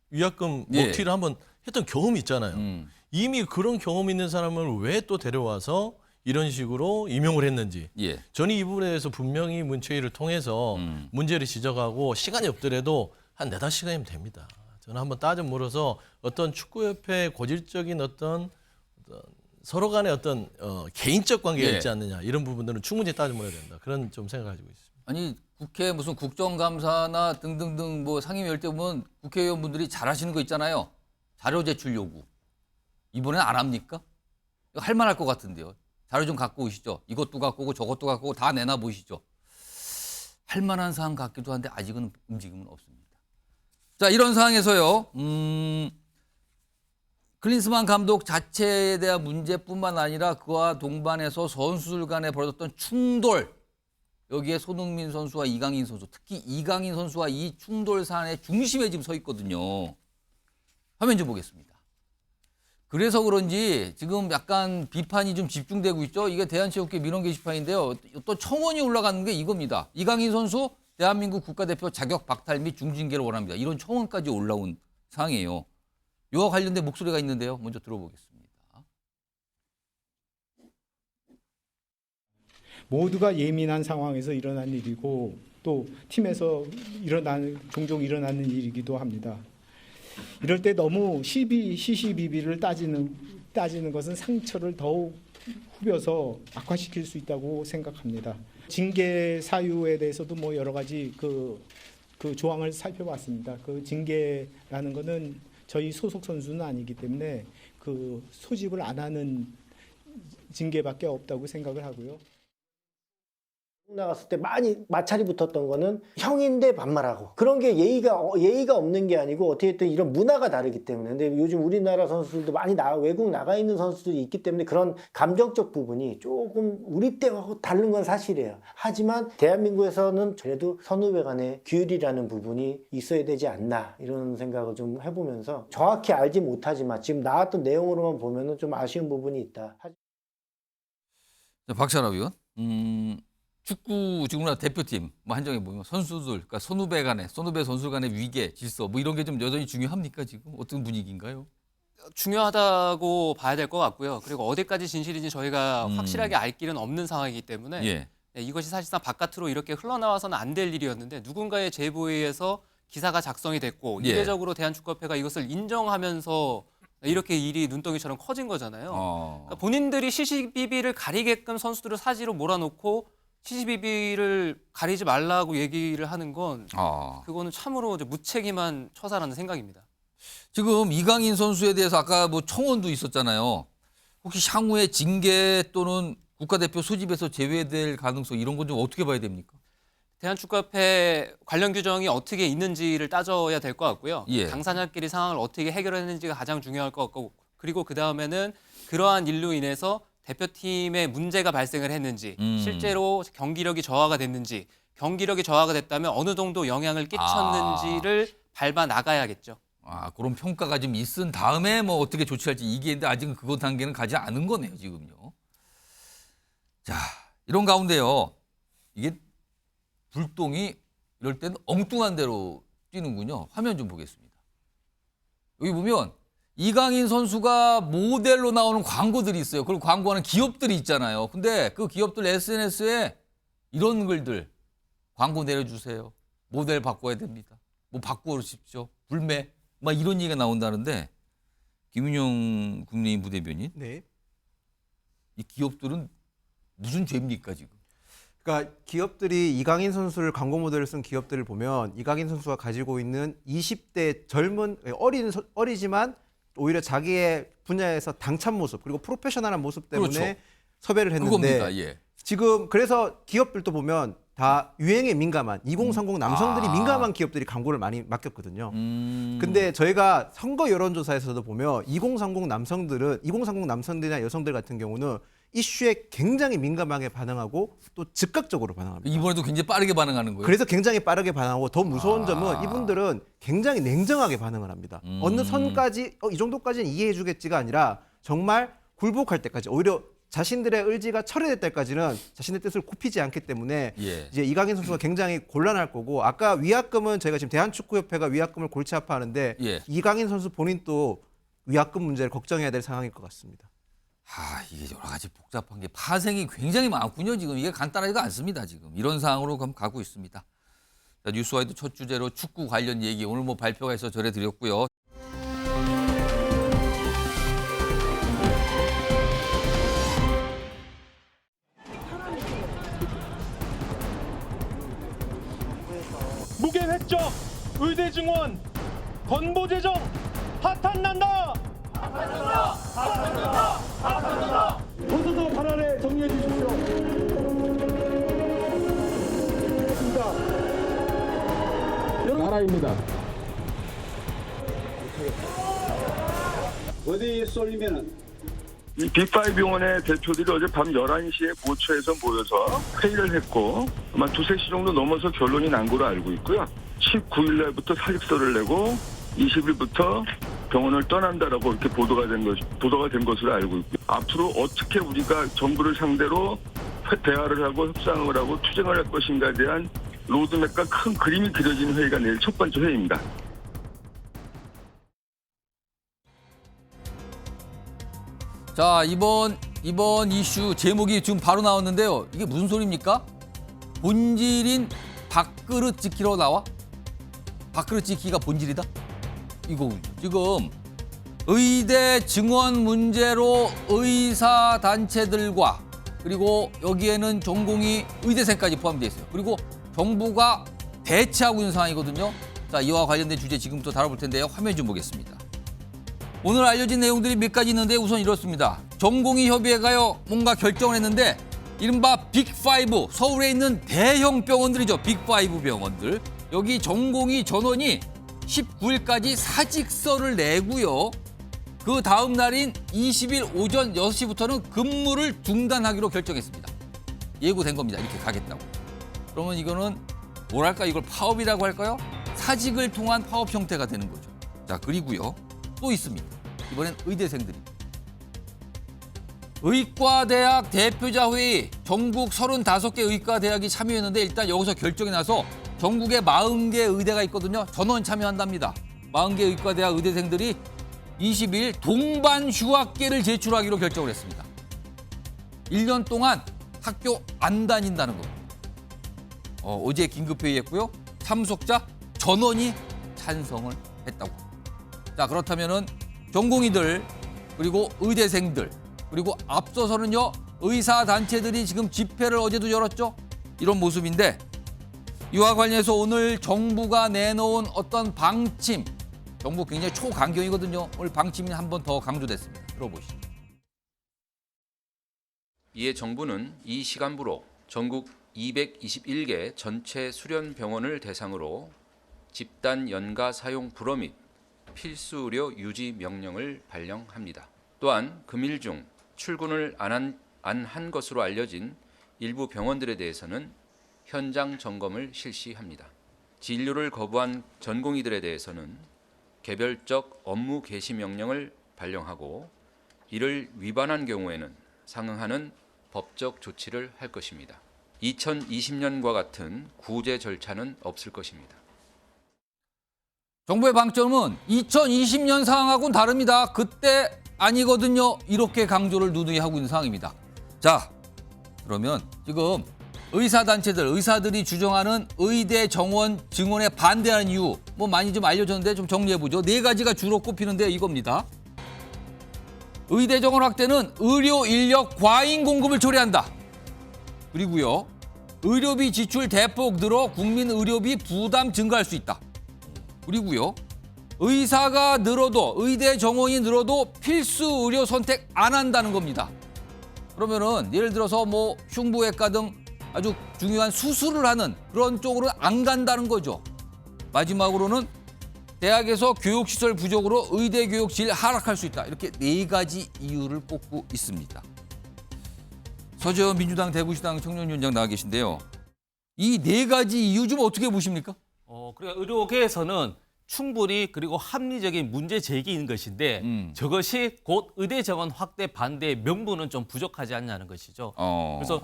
위약금 먹튀를 한번 했던 경험이 있잖아요. 이미 그런 경험 있는 사람을 왜 또 데려와서 이런 식으로 임용을 했는지 저는 이 부분에 대해서 분명히 문체위를 통해서 문제를 지적하고 시간이 없더라도 한 4-5시간이면 됩니다. 저는 한번 따져 물어서 어떤 축구협회의 고질적인 어떤 서로 간의 어떤 개인적 관계가 있지 않느냐 이런 부분들은 충분히 따져 물어야 된다. 그런 좀 생각을 가지고 있습니다. 아니 국회 무슨 국정감사나 등등등 뭐 상임위 열 때 보면 국회의원분들이 잘하시는 거 있잖아요. 자료 제출 요구. 이번엔 안 합니까? 이거 할 만할 것 같은데요. 자료 좀 갖고 오시죠. 이것도 갖고 오고 저것도 갖고 오고 다 내놔 보시죠. 할 만한 사항 같기도 한데 아직은 움직임은 없습니다. 자, 이런 상황에서요. 클린스만 감독 자체에 대한 문제뿐만 아니라 그와 동반해서 선수들 간에 벌어졌던 충돌, 여기에 손흥민 선수와 이강인 선수, 특히 이강인 선수와 이 충돌 사안의 중심에 지금 서 있거든요. 화면 좀 보겠습니다. 그래서 그런지 지금 약간 비판이 좀 집중되고 있죠. 이게 대한체육회 민원 게시판인데요. 또 청원이 올라가는 게 이겁니다. 이강인 선수 대한민국 국가대표 자격 박탈 및 중징계를 원합니다. 이런 청원까지 올라온 상황이에요. 이와 관련된 목소리가 있는데요. 먼저 들어보겠습니다. 모두가 예민한 상황에서 일어난 일이고 또 팀에서 종종 일어나는 일이기도 합니다. 이럴 때 너무 시시비비를 따지는 것은 상처를 더욱 후벼서 악화시킬 수 있다고 생각합니다. 징계 사유에 대해서도 뭐 여러 가지 그 조항을 살펴봤습니다. 그 징계라는 것은 저희 소속 선수는 아니기 때문에 그 소집을 안 하는 징계밖에 없다고 생각을 하고요. 나갔을 때 많이 마찰이 붙었던 거는 형인데 반말하고 그런 게 예의가 없는 게 아니고 어떻게 됐든 이런 문화가 다르기 때문에. 근데 요즘 우리나라 선수들도 많이 외국 나가 있는 선수들이 있기 때문에 그런 감정적 부분이 조금 우리 때하고 다른 건 사실이에요. 하지만 대한민국에서는 그래도 선후배 간의 규율이라는 부분이 있어야 되지 않나 이런 생각을 좀 해보면서 정확히 알지 못하지만 지금 나왔던 내용으로만 보면은 좀 아쉬운 부분이 있다. 자, 박찬호 위원. 축구 지금 우리나라 대표팀 뭐 한정해 보면 선수들, 그러니까 선후배 선수 간의 위계, 질서 뭐 이런 게 좀 여전히 중요합니까 지금? 어떤 분위기인가요? 중요하다고 봐야 될 것 같고요. 그리고 어디까지 진실인지 저희가 확실하게 알 길은 없는 상황이기 때문에 예. 네, 이것이 사실상 바깥으로 이렇게 흘러나와서는 안 될 일이었는데 누군가의 제보에 의해서 기사가 작성이 됐고 예. 이례적으로 대한축구협회가 이것을 인정하면서 이렇게 일이 눈덩이처럼 커진 거잖아요. 그러니까 본인들이 시시비비를 가리게끔 선수들을 사지로 몰아놓고 시시비비를 가리지 말라고 얘기를 하는 건 그거는 참으로 무책임한 처사라는 생각입니다. 지금 이강인 선수에 대해서 아까 뭐 청원도 있었잖아요. 혹시 향후에 징계 또는 국가대표 소집에서 제외될 가능성 이런 건 좀 어떻게 봐야 됩니까? 대한축구협회 관련 규정이 어떻게 있는지를 따져야 될 것 같고요. 예. 당사자끼리 상황을 어떻게 해결했는지가 가장 중요할 것 같고 그리고 그다음에는 그러한 일로 인해서 대표팀에 문제가 발생을 했는지 실제로 경기력이 저하가 됐는지 경기력이 저하가 됐다면 어느 정도 영향을 끼쳤는지를 밟아 나가야겠죠. 그런 평가가 좀 있은 다음에 뭐 어떻게 조치할지 이게 있는데 아직은 그거 단계는 가지 않은 거네요 지금요. 자, 이런 가운데요. 이게 불똥이 이럴 때는 엉뚱한 대로 뛰는군요. 화면 좀 보겠습니다. 여기 보면 이강인 선수가 모델로 나오는 광고들이 있어요. 그리고 광고하는 기업들이 있잖아요. 근데 그 기업들 SNS에 이런 글들, 광고 내려주세요. 모델 바꿔야 됩니다. 뭐 바꾸십시오. 불매. 막 이런 얘기가 나온다는데 김윤영 국민의힘 부대변인. 네. 이 기업들은 무슨 죄입니까 지금? 그러니까 기업들이 이강인 선수를 광고 모델을 쓴 기업들을 보면 이강인 선수가 가지고 있는 20대 젊은 어리지만 오히려 자기의 분야에서 당찬 모습 그리고 프로페셔널한 모습 때문에 그렇죠. 섭외를 했는데 그겁니다. 예. 지금 그래서 기업들도 보면 다 유행에 민감한 2030 남성들이 민감한 기업들이 광고를 많이 맡겼거든요. 근데 저희가 선거 여론조사에서도 보면 2030 남성들이나 여성들 같은 경우는 이슈에 굉장히 민감하게 반응하고 또 즉각적으로 반응합니다. 이번에도 굉장히 빠르게 반응하는 거예요. 그래서 굉장히 빠르게 반응하고 더 무서운 점은 이분들은 굉장히 냉정하게 반응을 합니다. 어느 선까지 이 정도까지는 이해해 주겠지가 아니라 정말 굴복할 때까지 오히려 자신들의 의지가 철회될 때까지는 자신의 뜻을 굽히지 않기 때문에 이제 이강인 선수가 굉장히 곤란할 거고 아까 위약금은 저희가 지금 대한축구협회가 위약금을 골치 아파하는데 이강인 선수 본인도 위약금 문제를 걱정해야 될 상황일 것 같습니다. 이게 여러 가지 복잡한 게 파생이 굉장히 많군요. 지금 이게 간단하지가 않습니다. 지금 이런 상황으로 가고 있습니다. 자, 뉴스와이드 첫 주제로 축구 관련 얘기 오늘 뭐 발표가 있어 전해드렸고요. 무게 획정, 의대 증원, 건보 재정, 파탄난다. 도서서 발언에 정리해 주십시오. 나라입니다. 어디에 쏠리면은 이 빅5 병원의 대표들이 어제 밤 11시에 모처에서 모여서 회의를 했고 아마 2-3시 정도 넘어서 결론이 난 걸로 알고 있고요. 19일 날부터 사직서를 내고 20일부터 병원을 떠난다라고 이렇게 보도가 된 것으로 알고 있고요. 앞으로 어떻게 우리가 정부를 상대로 대화를 하고 협상을 하고 투쟁을 할 것인가에 대한 로드맵과 큰 그림이 그려지는 회의가 내일 첫 번째 회의입니다. 자, 이번 이슈 제목이 지금 바로 나왔는데요. 이게 무슨 소리입니까? 본질인 밥그릇 지키러 나와? 밥그릇 지키기가 본질이다? 이거 지금 의대 증원 문제로 의사 단체들과 그리고 여기에는 전공의 의대생까지 포함되어 있어요. 그리고 정부가 대치하고 있는 상황이거든요. 자, 이와 관련된 주제 지금부터 다뤄볼 텐데요. 화면 좀 보겠습니다. 오늘 알려진 내용들이 몇 가지 있는데 우선 이렇습니다. 전공의 협의회가요 뭔가 결정을 했는데 이른바 빅5 서울에 있는 대형 병원들이죠. 빅5 병원들. 여기 전공의 전원이 19일까지 사직서를 내고요. 그 다음 날인 20일 오전 6시부터는 근무를 중단하기로 결정했습니다. 예고된 겁니다. 이렇게 가겠다고. 그러면 이거는 뭐랄까 이걸 파업이라고 할까요? 사직을 통한 파업 형태가 되는 거죠. 자, 그리고요. 또 있습니다. 이번엔 의대생들이. 의과대학 대표자 회의 전국 35개 의과대학이 참여했는데 일단 여기서 결정이 나서 전국에 40개 의대가 있거든요. 전원 참여한답니다. 40개 의과대학 의대생들이 20일 동반 휴학계를 제출하기로 결정을 했습니다. 1년 동안 학교 안 다닌다는 겁니다. 어제 긴급회의했고요. 참석자 전원이 찬성을 했다고. 자, 그렇다면은 전공의들 그리고 의대생들 그리고 앞서서는요 의사 단체들이 지금 집회를 어제도 열었죠. 이런 모습인데 이와 관련해서 오늘 정부가 내놓은 어떤 방침, 정부 굉장히 초강경이거든요. 오늘 방침이 한 번 더 강조됐습니다. 들어보시죠. 이에 정부는 이 시간부로 전국 221개 전체 수련 병원을 대상으로 집단 연가 사용 불허 및 필수 의료 유지 명령을 발령합니다. 또한 금일 중 출근을 안 한 것으로 알려진 일부 병원들에 대해서는 현장 점검을 실시합니다. 진료를 거부한 전공의들에 대해서는 개별적 업무 개시 명령을 발령하고 이를 위반한 경우에는 상응하는 법적 조치를 할 것입니다. 2020년과 같은 구제 절차는 없을 것입니다. 정부의 방점은 2020년 상황하고는 다릅니다. 그때 아니거든요. 이렇게 강조를 누누이 하고 있는 상황입니다. 자, 그러면 지금 의사단체들, 의사들이 주장하는 의대 정원 증원에 반대하는 이유 뭐 많이 좀 알려졌는데 좀 정리해보죠. 4가지가 주로 꼽히는데 이겁니다. 의대 정원 확대는 의료 인력 과잉 공급을 초래한다. 그리고요. 의료비 지출 대폭 늘어 국민 의료비 부담 증가할 수 있다. 그리고요. 의사가 늘어도 의대 정원이 늘어도 필수 의료 선택 안 한다는 겁니다. 그러면은 예를 들어서 뭐 흉부외과 등 아주 중요한 수술을 하는 그런 쪽으로는 안 간다는 거죠. 마지막으로는 대학에서 교육시설 부족으로 의대 교육 질 하락할 수 있다. 이렇게 4가지 이유를 꼽고 있습니다. 서재원 민주당 대구시당 청년위원장 나와 계신데요. 이 4가지 이유 좀 어떻게 보십니까? 그러니까 의료계에서는 충분히 그리고 합리적인 문제 제기인 것인데 저것이 곧 의대 정원 확대 반대의 명분은 좀 부족하지 않냐는 것이죠. 그래서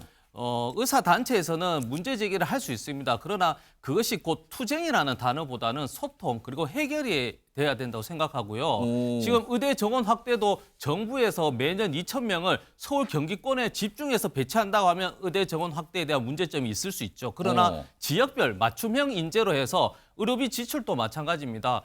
의사 단체에서는 문제 제기를 할 수 있습니다. 그러나 그것이 곧 투쟁이라는 단어보다는 소통 그리고 해결이 돼야 된다고 생각하고요. 지금 의대 정원 확대도 정부에서 매년 2,000명을 서울 경기권에 집중해서 배치한다고 하면 의대 정원 확대에 대한 문제점이 있을 수 있죠. 그러나 지역별 맞춤형 인재로 해서 의료비 지출도 마찬가지입니다.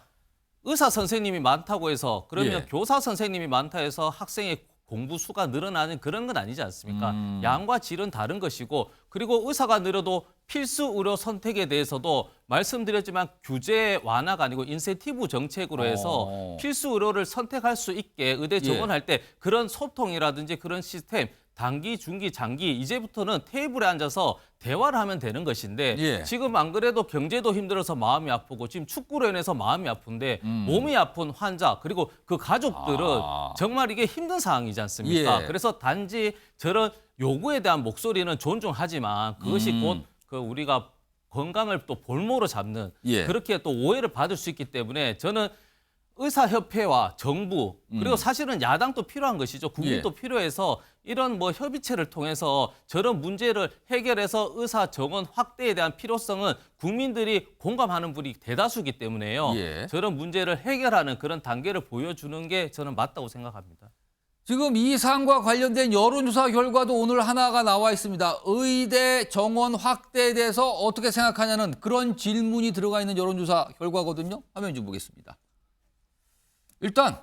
의사 선생님이 많다고 해서 그러면 교사 선생님이 많다 해서 학생의 공부 수가 늘어나는 그런 건 아니지 않습니까? 양과 질은 다른 것이고 그리고 의사가 늘어도 필수 의료 선택에 대해서도 말씀드렸지만 규제 완화가 아니고 인센티브 정책으로 해서 필수 의료를 선택할 수 있게 의대 정원할 때 그런 소통이라든지 그런 시스템 단기, 중기, 장기 이제부터는 테이블에 앉아서 대화를 하면 되는 것인데 예. 지금 안 그래도 경제도 힘들어서 마음이 아프고 지금 축구로 인해서 마음이 아픈데 몸이 아픈 환자 그리고 그 가족들은 정말 이게 힘든 상황이지 않습니까? 예. 그래서 단지 저런 요구에 대한 목소리는 존중하지만 그것이 곧 그 우리가 건강을 또 볼모로 잡는 예. 그렇게 또 오해를 받을 수 있기 때문에 저는 의사협회와 정부 그리고 사실은 야당도 필요한 것이죠. 국민도 예. 필요해서 이런 뭐 협의체를 통해서 저런 문제를 해결해서 의사 정원 확대에 대한 필요성은 국민들이 공감하는 분이 대다수이기 때문에요. 예. 저런 문제를 해결하는 그런 단계를 보여주는 게 저는 맞다고 생각합니다. 지금 이 사안과 관련된 여론조사 결과도 오늘 하나가 나와 있습니다. 의대 정원 확대에 대해서 어떻게 생각하냐는 그런 질문이 들어가 있는 여론조사 결과거든요. 화면 좀 보겠습니다. 일단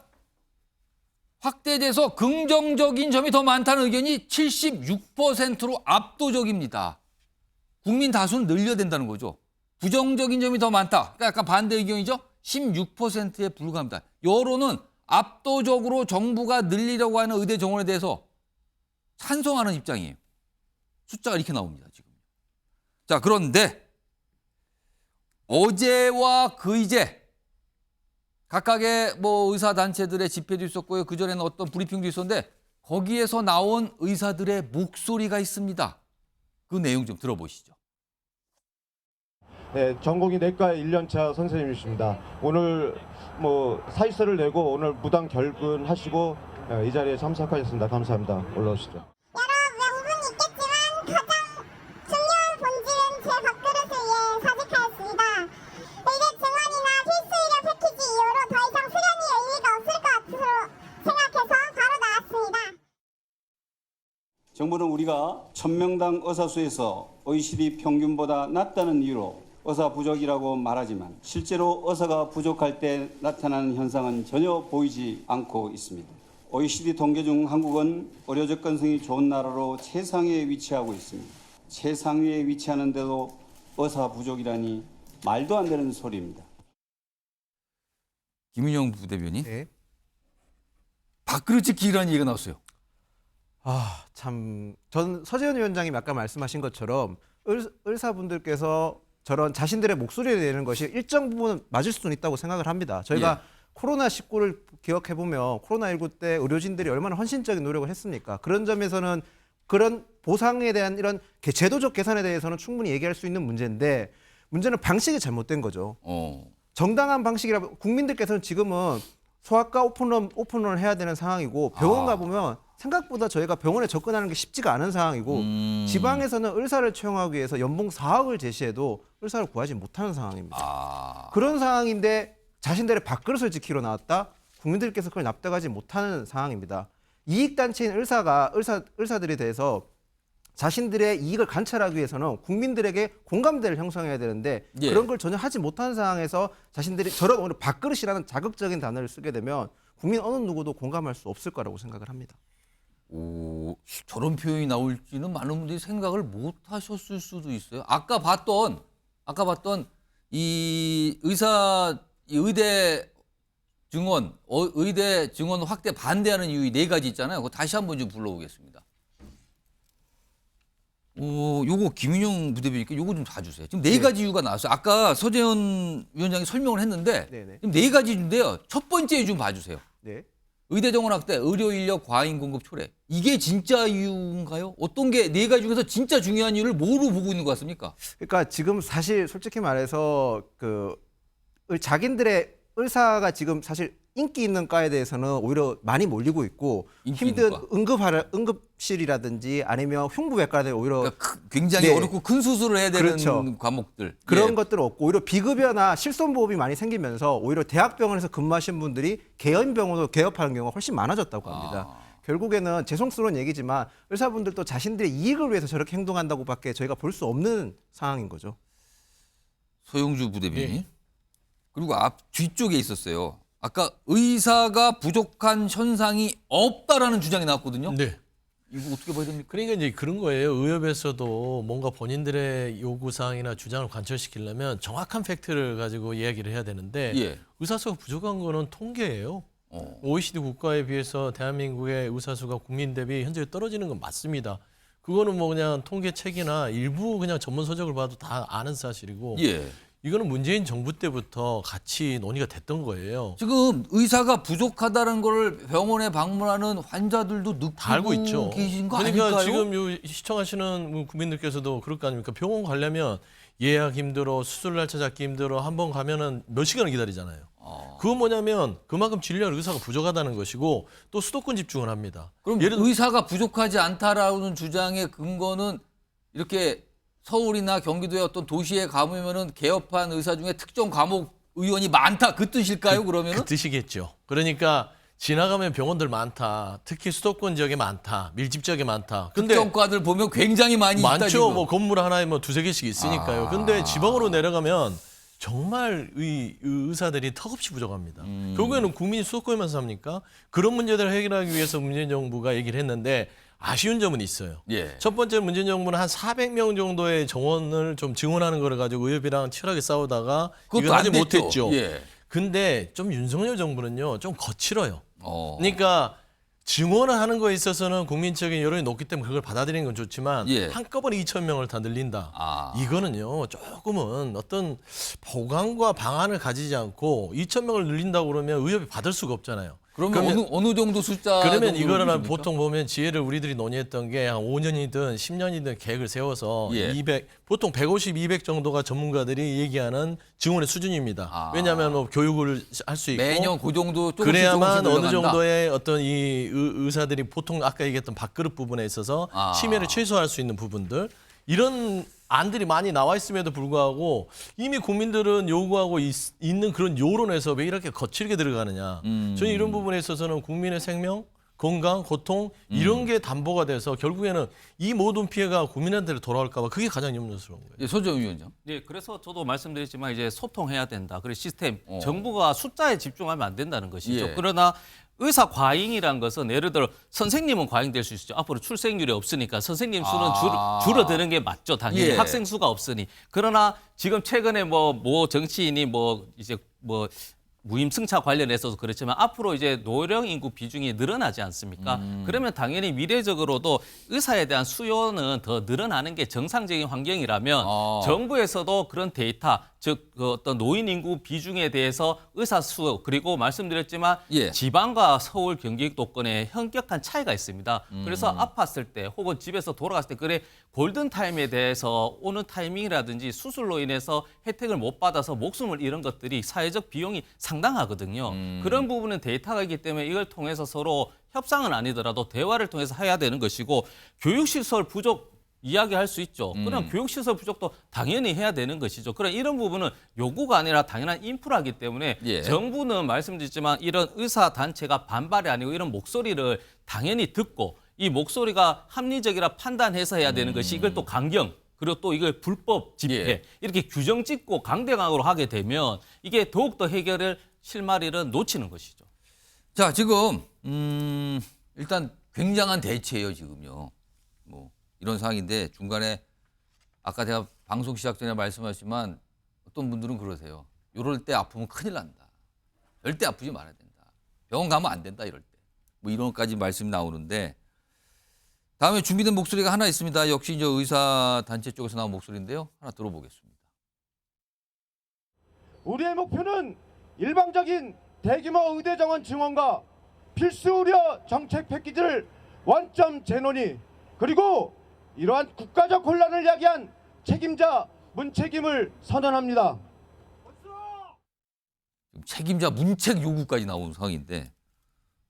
확대에 대해서 긍정적인 점이 더 많다는 의견이 76%로 압도적입니다. 국민 다수는 늘려야 된다는 거죠. 부정적인 점이 더 많다. 그러니까 약간 반대 의견이죠. 16%에 불과합니다. 여론은 압도적으로 정부가 늘리려고 하는 의대 정원에 대해서 찬성하는 입장이에요. 숫자가 이렇게 나옵니다, 지금. 자, 그런데 어제와 그이제 각각의 뭐 의사 단체들의 집회도 있었고요. 그전에는 어떤 브리핑도 있었는데 거기에서 나온 의사들의 목소리가 있습니다. 그 내용 좀 들어보시죠. 네, 전공의 내과 1년차 선생님이십니다. 오늘 뭐 사직서를 내고 오늘 무단 결근하시고 이 자리에 참석하셨습니다. 감사합니다. 올라오시죠. 여러 명분이 있겠지만 가장 중요한 본질은 제 밥그릇을 위해 사직하였습니다. 의대 증원이나 필수 의료 패키지 이후로 더 이상 수련이 의미가 없을 것 같아서 생각해서 바로 나왔습니다. 정부는 우리가 1000명당 의사 수에서 OECD 평균보다 낮다는 이유로 의사 부족이라고 말하지만 실제로 의사가 부족할 때 나타나는 현상은 전혀 보이지 않고 있습니다. OECD 통계 중 한국은 의료 접근성이 좋은 나라로 최상위에 위치하고 있습니다. 최상위에 위치하는데도 의사 부족이라니 말도 안 되는 소리입니다. 김윤영 부대변인. 네. 밥그릇이 길이라는 얘기가 나왔어요. 아, 참. 전 서재현 위원장님 아까 말씀하신 것처럼 의사분들께서 저런 자신들의 목소리를 내는 것이 일정 부분은 맞을 수는 있다고 생각을 합니다. 저희가 코로나19를 기억해보면 코로나19 때 의료진들이 얼마나 헌신적인 노력을 했습니까? 그런 점에서는 그런 보상에 대한 이런 제도적 개선에 대해서는 충분히 얘기할 수 있는 문제인데 문제는 방식이 잘못된 거죠. 정당한 방식이라 국민들께서는 지금은 소아과 오픈런을 해야 되는 상황이고 병원 가보면 생각보다 저희가 병원에 접근하는 게 쉽지가 않은 상황이고 지방에서는 의사를 채용하기 위해서 연봉 4억을 제시해도 의사를 구하지 못하는 상황입니다. 그런 상황인데 자신들의 밥그릇을 지키러 나왔다? 국민들께서 그걸 납득하지 못하는 상황입니다. 이익단체인 의사들에 대해서 자신들의 이익을 관찰하기 위해서는 국민들에게 공감대를 형성해야 되는데 그런 걸 전혀 하지 못하는 상황에서 자신들이 저런 오늘 밥그릇이라는 자극적인 단어를 쓰게 되면 국민 어느 누구도 공감할 수 없을 거라고 생각을 합니다. 오, 저런 표현이 나올지는 많은 분들이 생각을 못 하셨을 수도 있어요. 아까 봤던 이 의대 증원 확대 반대하는 이유 4가지 있잖아요. 그거 다시 한번 좀 불러보겠습니다. 요거 김윤영 부대변인께 요거 좀 봐주세요. 지금 4가지 이유가 나왔어요. 아까 서재현 위원장이 설명을 했는데 지금 4가지인데요. 첫 번째 좀 봐주세요. 네. 의대 정원 확대, 의료 인력 과잉 공급 초래. 이게 진짜 이유인가요? 어떤 게 4가지 중에서 진짜 중요한 이유를 뭐로 보고 있는 것 같습니까? 그러니까 지금 사실 솔직히 말해서 자기들의 의사가 지금 사실 인기 있는 과에 대해서는 오히려 많이 몰리고 있고 힘든 응급실이라든지 아니면 흉부외과들 오히려 그러니까 굉장히 어렵고 큰 수술을 해야 되는 과목들 그런 것들은 없고 오히려 비급여나 실손보험이 많이 생기면서 오히려 대학병원에서 근무하신 분들이 개인병원으로 개업하는 경우가 훨씬 많아졌다고 합니다. 결국에는 죄송스러운 얘기지만 의사분들도 자신들의 이익을 위해서 저렇게 행동한다고밖에 저희가 볼 수 없는 상황인 거죠. 소영주 부대변인. 그리고 뒤쪽에 있었어요. 아까 의사가 부족한 현상이 없다라는 주장이 나왔거든요. 네. 이거 어떻게 봐야 됩니까? 그러니까 이제 그런 거예요. 의협에서도 뭔가 본인들의 요구사항이나 주장을 관철시키려면 정확한 팩트를 가지고 이야기를 해야 되는데 의사 수가 부족한 거는 통계예요. OECD 국가에 비해서 대한민국의 의사 수가 국민 대비 현재 떨어지는 건 맞습니다. 그거는 뭐 그냥 통계책이나 일부 그냥 전문 서적을 봐도 다 아는 사실이고 이거는 문재인 정부 때부터 같이 논의가 됐던 거예요. 지금 의사가 부족하다는 걸 병원에 방문하는 환자들도 느끼고 다 알고 있죠. 계신 거 그러니까 아닐까요? 지금 시청하시는 국민들께서도 그럴 거 아닙니까? 병원 가려면 예약 힘들어, 수술 날짜 잡기 힘들어, 한 번 가면은 몇 시간을 기다리잖아요. 그건 뭐냐면 그만큼 진료할 의사가 부족하다는 것이고 또 수도권 집중을 합니다. 그럼 의사가 부족하지 않다라는 주장의 근거는 이렇게 서울이나 경기도의 어떤 도시에 가보면은 개업한 의사 중에 특정 과목 의원이 많다 그 뜻일까요? 그러면은 그 뜻이겠죠. 그러니까 지나가면 병원들 많다. 특히 수도권 지역에 많다. 밀집 지역에 많다. 근데 특정과들 보면 굉장히 많이 있다. 많죠. 지금. 뭐 건물 하나에 뭐 두세 개씩 있으니까요. 근데 지방으로 내려가면 정말 의사들이 턱없이 부족합니다. 결국에는 국민이 수도권에만 삽니까? 그런 문제들을 해결하기 위해서 문재인 정부가 얘기를 했는데 아쉬운 점은 있어요. 첫 번째 문재인 정부는 한 400명 정도의 정원을 좀 증원하는 거를 가지고 의협이랑 치열하게 싸우다가 이걸 하지 못했죠. 근데 좀 윤석열 정부는요 좀 거칠어요. 그러니까 증원을 하는 거에 있어서는 국민적인 여론이 높기 때문에 그걸 받아들이는 건 좋지만 한꺼번에 2,000명을 다 늘린다. 이거는요 조금은 어떤 보강과 방안을 가지지 않고 2,000명을 늘린다고 그러면 의협이 받을 수가 없잖아요. 그러면 어느 정도 숫자? 그러면 이거는 보통 보면 지혜를 우리들이 논의했던 게 한 5년이든 10년이든 계획을 세워서 200 보통 150, 200 정도가 전문가들이 얘기하는 증원의 수준입니다. 왜냐하면 뭐 교육을 할 수 있고 매년 그 정도 그래야만 어느 정도의 어떤 이 의사들이 보통 아까 얘기했던 밥그릇 부분에 있어서 치매를 최소화할 수 있는 부분들 이런 안들이 많이 나와 있음에도 불구하고 이미 국민들은 요구하고 있는 그런 요론에서 왜 이렇게 거칠게 들어가느냐. 저는 이런 부분에 있어서는 국민의 생명, 건강, 고통 이런 게 담보가 돼서 결국에는 이 모든 피해가 국민한테 돌아올까 봐 그게 가장 염려스러운 거예요. 손정희 위원장. 네, 그래서 저도 말씀드렸지만 이제 소통해야 된다. 그리고 시스템, 정부가 숫자에 집중하면 안 된다는 것이죠. 그러나 의사 과잉이라는 것은 예를 들어 선생님은 과잉될 수 있죠. 앞으로 출생률이 없으니까 선생님 수는 줄어드는 게 맞죠. 당연히 학생 수가 없으니. 그러나 지금 최근에 모 정치인이 이제 무임승차 관련해서도 그렇지만 앞으로 이제 노령 인구 비중이 늘어나지 않습니까? 그러면 당연히 미래적으로도 의사에 대한 수요는 더 늘어나는 게 정상적인 환경이라면 정부에서도 그런 데이터, 즉 그 어떤 노인 인구 비중에 대해서 의사 수 그리고 말씀드렸지만 지방과 서울, 경기 도권에 현격한 차이가 있습니다. 그래서 아팠을 때 혹은 집에서 돌아갔을 때 그래 골든 타임에 대해서 오는 타이밍이라든지 수술로 인해서 혜택을 못 받아서 목숨을 잃은 것들이 사회적 비용이 상당하거든요. 그런 부분은 데이터가 있기 때문에 이걸 통해서 서로 협상은 아니더라도 대화를 통해서 해야 되는 것이고 교육시설 부족 이야기할 수 있죠. 그럼 교육시설 부족도 당연히 해야 되는 것이죠. 그럼 이런 부분은 요구가 아니라 당연한 인프라이기 때문에 정부는 말씀드렸지만 이런 의사단체가 반발이 아니고 이런 목소리를 당연히 듣고 이 목소리가 합리적이라 판단해서 해야 되는 것이 이걸 또 강경 그리고 또 이걸 불법 집회 이렇게 규정 짓고 강대강으로 하게 되면 이게 더욱더 해결을 실마리를 놓치는 것이죠. 자, 지금 일단 굉장한 대체예요, 지금요. 이런 상황인데 중간에 아까 제가 방송 시작 전에 말씀하셨지만 어떤 분들은 그러세요. 이럴 때 아프면 큰일 난다. 절대 아프지 말아야 된다. 병원 가면 안 된다, 이럴 때. 이런 것까지 말씀이 나오는데 다음에 준비된 목소리가 하나 있습니다. 역시 이제 의사단체 쪽에서 나온 목소리인데요. 하나 들어보겠습니다. 우리의 목표는 일방적인 대규모 의대 정원 증원과 필수 의료 정책 패키지를 원점 재논의 그리고 이러한 국가적 혼란을 야기한 책임자 문책임을 선언합니다. 책임자 문책 요구까지 나온 상황인데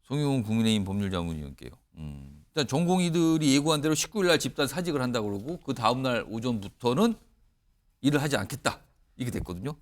송영훈 국민의힘 법률자문위원께요. 일단 전공의들이 예고한 대로 19일 날 집단 사직을 한다고 그러고 그 다음 날 오전부터는 일을 하지 않겠다. 이게 됐거든요.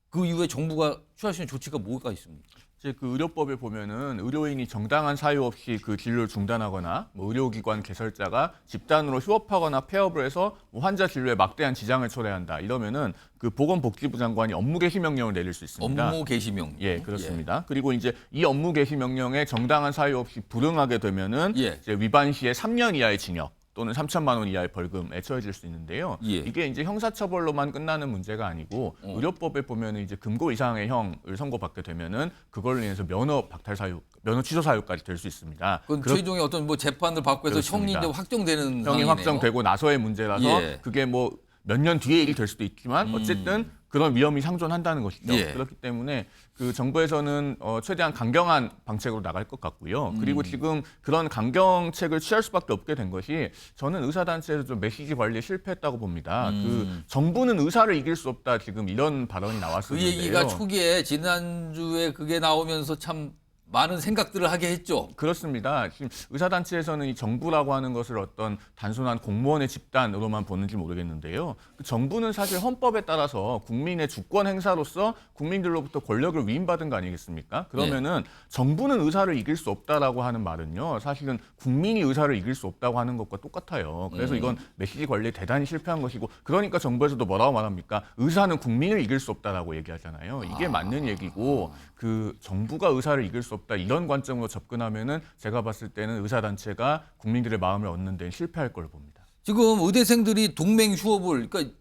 그 이후에 정부가 취할 수 있는 조치가 뭐가 있습니까? 이제 그 의료법에 보면은 의료인이 정당한 사유 없이 그 진료를 중단하거나 의료기관 개설자가 집단으로 휴업하거나 폐업을 해서 환자 진료에 막대한 지장을 초래한다. 이러면은 그 보건복지부 장관이 업무 개시 명령을 내릴 수 있습니다. 업무 개시 명령. 예, 그렇습니다. 그리고 이제 이 업무 개시 명령에 정당한 사유 없이 불응하게 되면은 이제 위반 시에 3년 이하의 징역. 또는 3천만 원 이하의 벌금에 처해질 수 있는데요. 예. 이게 이제 형사처벌로만 끝나는 문제가 아니고 의료법에 보면은 이제 금고 이상의 형을 선고받게 되면은 그걸로 인해서 면허 박탈 사유, 면허 취소 사유까지 될 수 있습니다. 그건 최종의 어떤 뭐 재판을 받고 해서 형이 이제 확정되는 형이 상황이네요. 확정되고 나서의 문제라서 예. 그게 뭐 몇 년 뒤에 일이 될 수도 있지만 어쨌든 그런 위험이 상존한다는 것이죠. 예. 그렇기 때문에 그 정부에서는 최대한 강경한 방책으로 나갈 것 같고요. 그리고 지금 그런 강경책을 취할 수밖에 없게 된 것이 저는 의사단체에서 좀 메시지 관리에 실패했다고 봅니다. 그 정부는 의사를 이길 수 없다 지금 이런 발언이 그 나왔었는데요. 얘기가 초기에 지난주에 그게 나오면서 참 많은 생각들을 하게 했죠. 그렇습니다. 지금 의사단체에서는 이 정부라고 하는 것을 어떤 단순한 공무원의 집단으로만 보는지 모르겠는데요. 그 정부는 사실 헌법에 따라서 국민의 주권 행사로서 국민들로부터 권력을 위임받은 거 아니겠습니까? 그러면은 정부는 의사를 이길 수 없다라고 하는 말은요. 사실은 국민이 의사를 이길 수 없다고 하는 것과 똑같아요. 그래서 이건 메시지 관리에 대단히 실패한 것이고 그러니까 정부에서도 뭐라고 말합니까? 의사는 국민을 이길 수 없다라고 얘기하잖아요. 이게 맞는 얘기고 그 정부가 의사를 이길 수 없다 이런 관점으로 접근하면은 제가 봤을 때는 의사단체가 국민들의 마음을 얻는 데는 실패할 걸 봅니다. 지금 의대생들이 동맹 휴업을 그러니까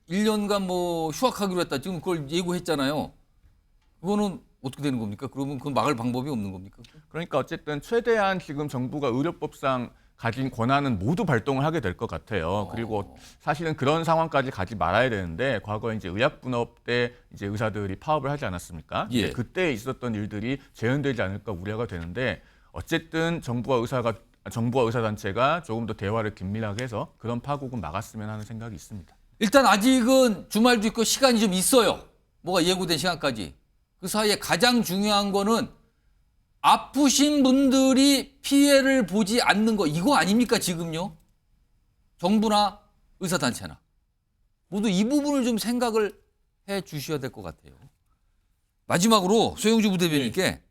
1년간 뭐 휴학하기로 했다. 지금 그걸 예고했잖아요. 그거는 어떻게 되는 겁니까? 그러면 그건 막을 방법이 없는 겁니까? 그러니까 어쨌든 최대한 지금 정부가 의료법상 가진 권한은 모두 발동을 하게 될 것 같아요. 그리고 사실은 그런 상황까지 가지 말아야 되는데 과거에 이제 의약분업 때 이제 의사들이 파업을 하지 않았습니까? 예. 그때 있었던 일들이 재현되지 않을까 우려가 되는데 어쨌든 정부와 의사단체가 조금 더 대화를 긴밀하게 해서 그런 파국은 막았으면 하는 생각이 있습니다. 일단 아직은 주말도 있고 시간이 좀 있어요. 뭐가 예고된 시간까지. 그 사이에 가장 중요한 거는 아프신 분들이 피해를 보지 않는 거 이거 아닙니까 지금요? 정부나 의사단체나 모두 이 부분을 좀 생각을 해 주셔야 될 것 같아요. 마지막으로 소영주 부대변인께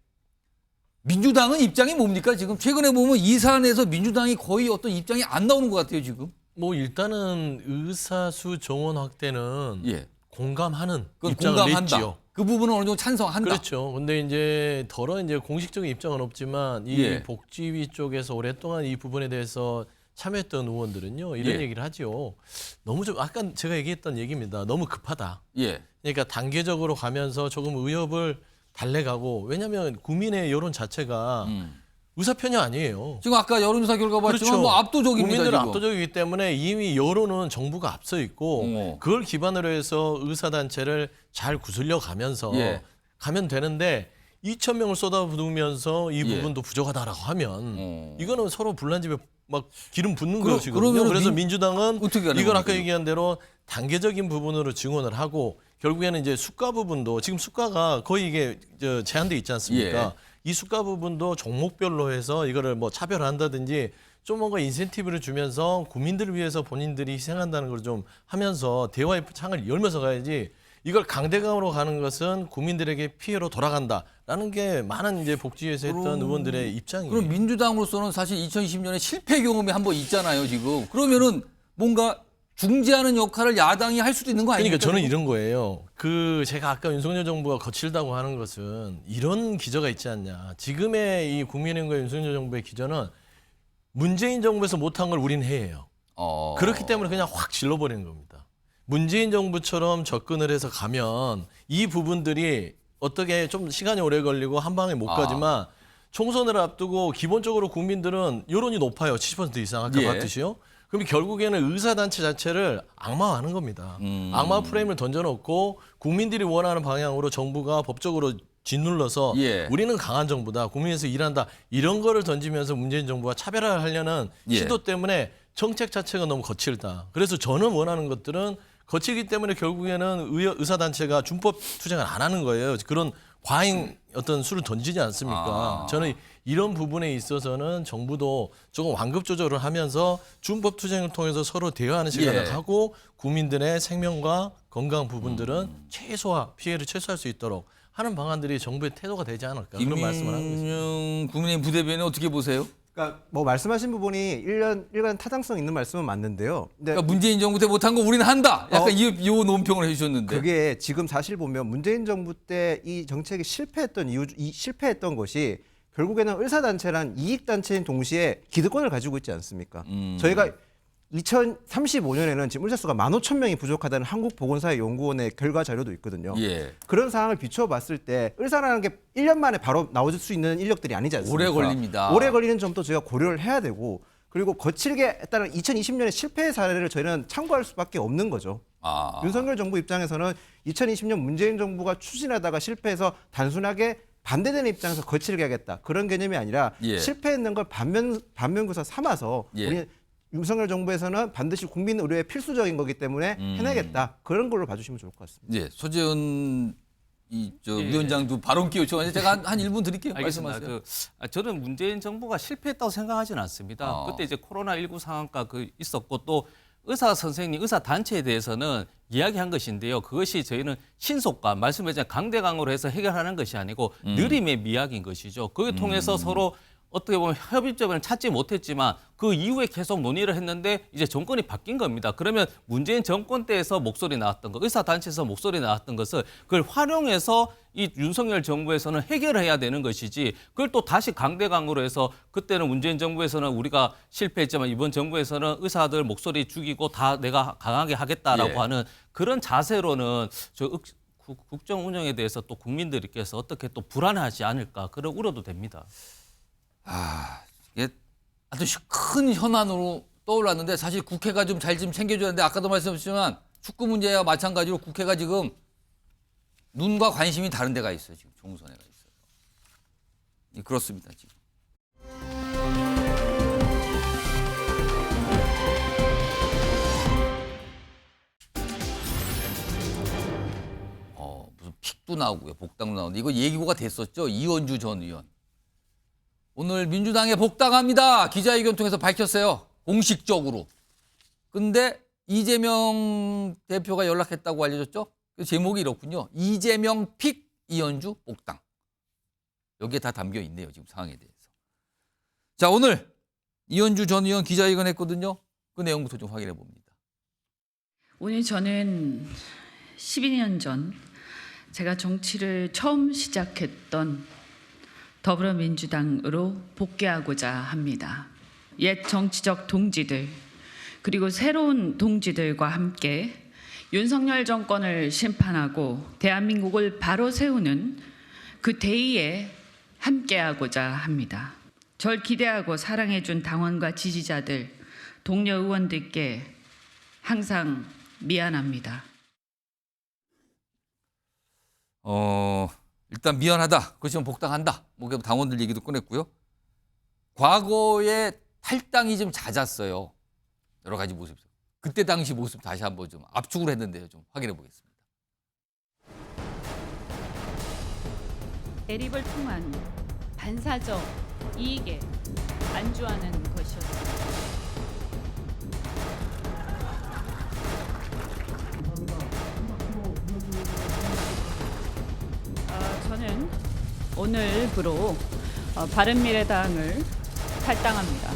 민주당은 입장이 뭡니까? 지금 최근에 보면 이 사안에서 민주당이 거의 어떤 입장이 안 나오는 것 같아요 지금. 뭐 일단은 의사수 정원 확대는 예. 공감하는 그건 입장을 공감한다. 냈지요. 그 부분은 어느 정도 찬성한다. 그렇죠. 근데 이제 공식적인 입장은 없지만 이 예. 복지위 쪽에서 오랫동안 이 부분에 대해서 참여했던 의원들은요 이런 예. 얘기를 하죠. 너무 좀 아까 제가 얘기했던 얘기입니다. 너무 급하다. 예. 그러니까 단계적으로 가면서 조금 의협을 달래가고 왜냐하면 국민의 여론 자체가 의사 편이 아니에요. 지금 아까 여론조사 결과 봤지만 그렇죠. 뭐 압도적입니다. 국민들은 지금. 압도적이기 때문에 이미 여론은 정부가 앞서 있고 그걸 기반으로 해서 의사단체를 잘 구슬려 가면서 예. 가면 되는데 2,000명을 쏟아부으면서 이 예. 부분도 부족하다라고 하면 이거는 서로 불난집에 막 기름 붓는 것이거든요. 그러면은 그래서 민주당은 이건 겁니까, 아까 얘기한 대로 단계적인 부분으로 증언을 하고 결국에는 이제 수가 부분도 지금 수가가 거의 이게 제한돼 있지 않습니까? 예. 이 수가 부분도 종목별로 해서 이거를 뭐 차별한다든지 좀 뭔가 인센티브를 주면서 국민들을 위해서 본인들이 희생한다는 걸 좀 하면서 대화의 창을 열면서 가야지 이걸 강대강으로 가는 것은 국민들에게 피해로 돌아간다라는 게 많은 이제 복지위에서 했던 의원들의 입장이에요. 그럼 민주당으로서는 사실 2020년에 실패 경험이 한번 있잖아요, 지금. 그러면은 뭔가 중재하는 역할을 야당이 할 수도 있는 거 아닙니까? 그러니까 저는 이런 거예요. 제가 아까 윤석열 정부가 거칠다고 하는 것은 이런 기저가 있지 않냐. 지금의 이 국민의힘과 윤석열 정부의 기저는 문재인 정부에서 못한 걸 우리는 해요. 그렇기 때문에 그냥 확 질러버리는 겁니다. 문재인 정부처럼 접근을 해서 가면 이 부분들이 어떻게 좀 시간이 오래 걸리고 한 방에 못 가지만 총선을 앞두고 기본적으로 국민들은 여론이 높아요. 70% 이상 아까 예. 봤듯이요. 그럼 결국에는 의사단체 자체를 악마화하는 겁니다. 악마 프레임을 던져놓고 국민들이 원하는 방향으로 정부가 법적으로 짓눌러서 예. 우리는 강한 정부다. 국민에서 일한다. 이런 거를 던지면서 문재인 정부가 차별화를 하려는 예. 시도 때문에 정책 자체가 너무 거칠다. 그래서 저는 원하는 것들은 거치기 때문에 결국에는 의사단체가 준법 투쟁을 안 하는 거예요. 그런 과잉 어떤 수를 던지지 않습니까? 저는 이런 부분에 있어서는 정부도 조금 완급 조절을 하면서 준법 투쟁을 통해서 서로 대화하는 시간을 예. 하고 국민들의 생명과 건강 부분들은 피해를 최소화할 수 있도록 하는 방안들이 정부의 태도가 되지 않을까 그런 말씀을 하고 있습니다. 김민영 국민의힘 부대변인 어떻게 보세요? 그러니까 뭐 말씀하신 부분이 일간 타당성 있는 말씀은 맞는데요. 근데 그러니까 문재인 정부 때 못한 거 우리는 한다. 약간 이 논평을 해주셨는데. 그게 지금 사실 보면 문재인 정부 때 이 정책이 실패했던 것이 결국에는 의사단체란 이익단체인 동시에 기득권을 가지고 있지 않습니까? 저희가 2035년에는 지금 의사 수가 15,000명이 부족하다는 한국보건사회연구원의 결과 자료도 있거든요. 예. 그런 상황을 비춰봤을 때 의사라는 게 1년 만에 바로 나올 수 있는 인력들이 아니지 않습니까? 오래 걸립니다. 오래 걸리는 점도 저희가 고려를 해야 되고 그리고 거칠게 따른 2020년의 실패 사례를 저희는 참고할 수밖에 없는 거죠. 윤석열 정부 입장에서는 2020년 문재인 정부가 추진하다가 실패해서 단순하게 반대되는 입장에서 거칠게 하겠다. 그런 개념이 아니라 예. 실패했는 걸 반면교사 삼아서 예. 우리 윤석열 정부에서는 반드시 국민 의료에 필수적인 거기 때문에 해내겠다. 그런 걸로 봐주시면 좋을 것 같습니다. 예, 소재은 위원장도 발언기 요청하는데 제가 한 1분 드릴게요. 알겠습니다. 말씀하세요. 저는 문재인 정부가 실패했다고 생각하지는 않습니다. 그때 이제 코로나19 상황과 있었고 또 의사 선생님, 의사 단체에 대해서는 이야기한 것인데요. 그것이 저희는 신속과 말씀하신 강대강으로 해서 해결하는 것이 아니고 느림의 미학인 것이죠. 그걸 통해서 서로 어떻게 보면 협의점을 찾지 못했지만 그 이후에 계속 논의를 했는데 이제 정권이 바뀐 겁니다. 그러면 문재인 정권 때에서 목소리 나왔던 거, 의사단체에서 목소리 나왔던 것을 그걸 활용해서 이 윤석열 정부에서는 해결해야 되는 것이지 그걸 또 다시 강대강으로 해서 그때는 문재인 정부에서는 우리가 실패했지만 이번 정부에서는 의사들 목소리 죽이고 다 내가 강하게 하겠다라고 예. 하는 그런 자세로는 국정 운영에 대해서 또 국민들께서 어떻게 또 불안하지 않을까 그런 우려도 됩니다. 이게 아주 큰 현안으로 떠올랐는데 사실 국회가 좀 잘 좀 챙겨줘야 하는데 아까도 말씀하셨지만 축구 문제와 마찬가지로 국회가 지금 눈과 관심이 다른 데가 있어요. 지금 총선에가 있어요. 예, 그렇습니다. 지금. 무슨 픽도 나오고요. 복당도 나오는데 이거 예고가 됐었죠. 이원주 전 의원. 오늘 민주당에 복당합니다. 기자회견 통해서 밝혔어요. 공식적으로. 근데 이재명 대표가 연락했다고 알려졌죠? 그 제목이 이렇군요. 이재명 픽 이현주 복당. 여기에 다 담겨 있네요. 지금 상황에 대해서. 자, 오늘 이현주 전 의원 기자회견 했거든요. 그 내용부터 좀 확인해 봅니다. 오늘 저는 12년 전 제가 정치를 처음 시작했던 더불어민주당으로 복귀하고자 합니다. 옛 정치적 동지들 그리고 새로운 동지들과 함께 윤석열 정권을 심판하고 대한민국을 바로 세우는 그 대의에 함께하고자 합니다. 절 기대하고 사랑해준 당원과 지지자들, 동료 의원들께 항상 미안합니다. 일단 미안하다. 그렇지만 복당한다. 뭐 당원들 얘기도 꺼냈고요. 과거에 탈당이 좀 잦았어요. 여러 가지 모습. 그때 당시 모습 다시 한번 좀 압축을 했는데요. 좀 확인해 보겠습니다. 대립을 통한 반사적 이익에 안주하는 것이었습니다. 저는 오늘부로 바른미래당을 탈당합니다.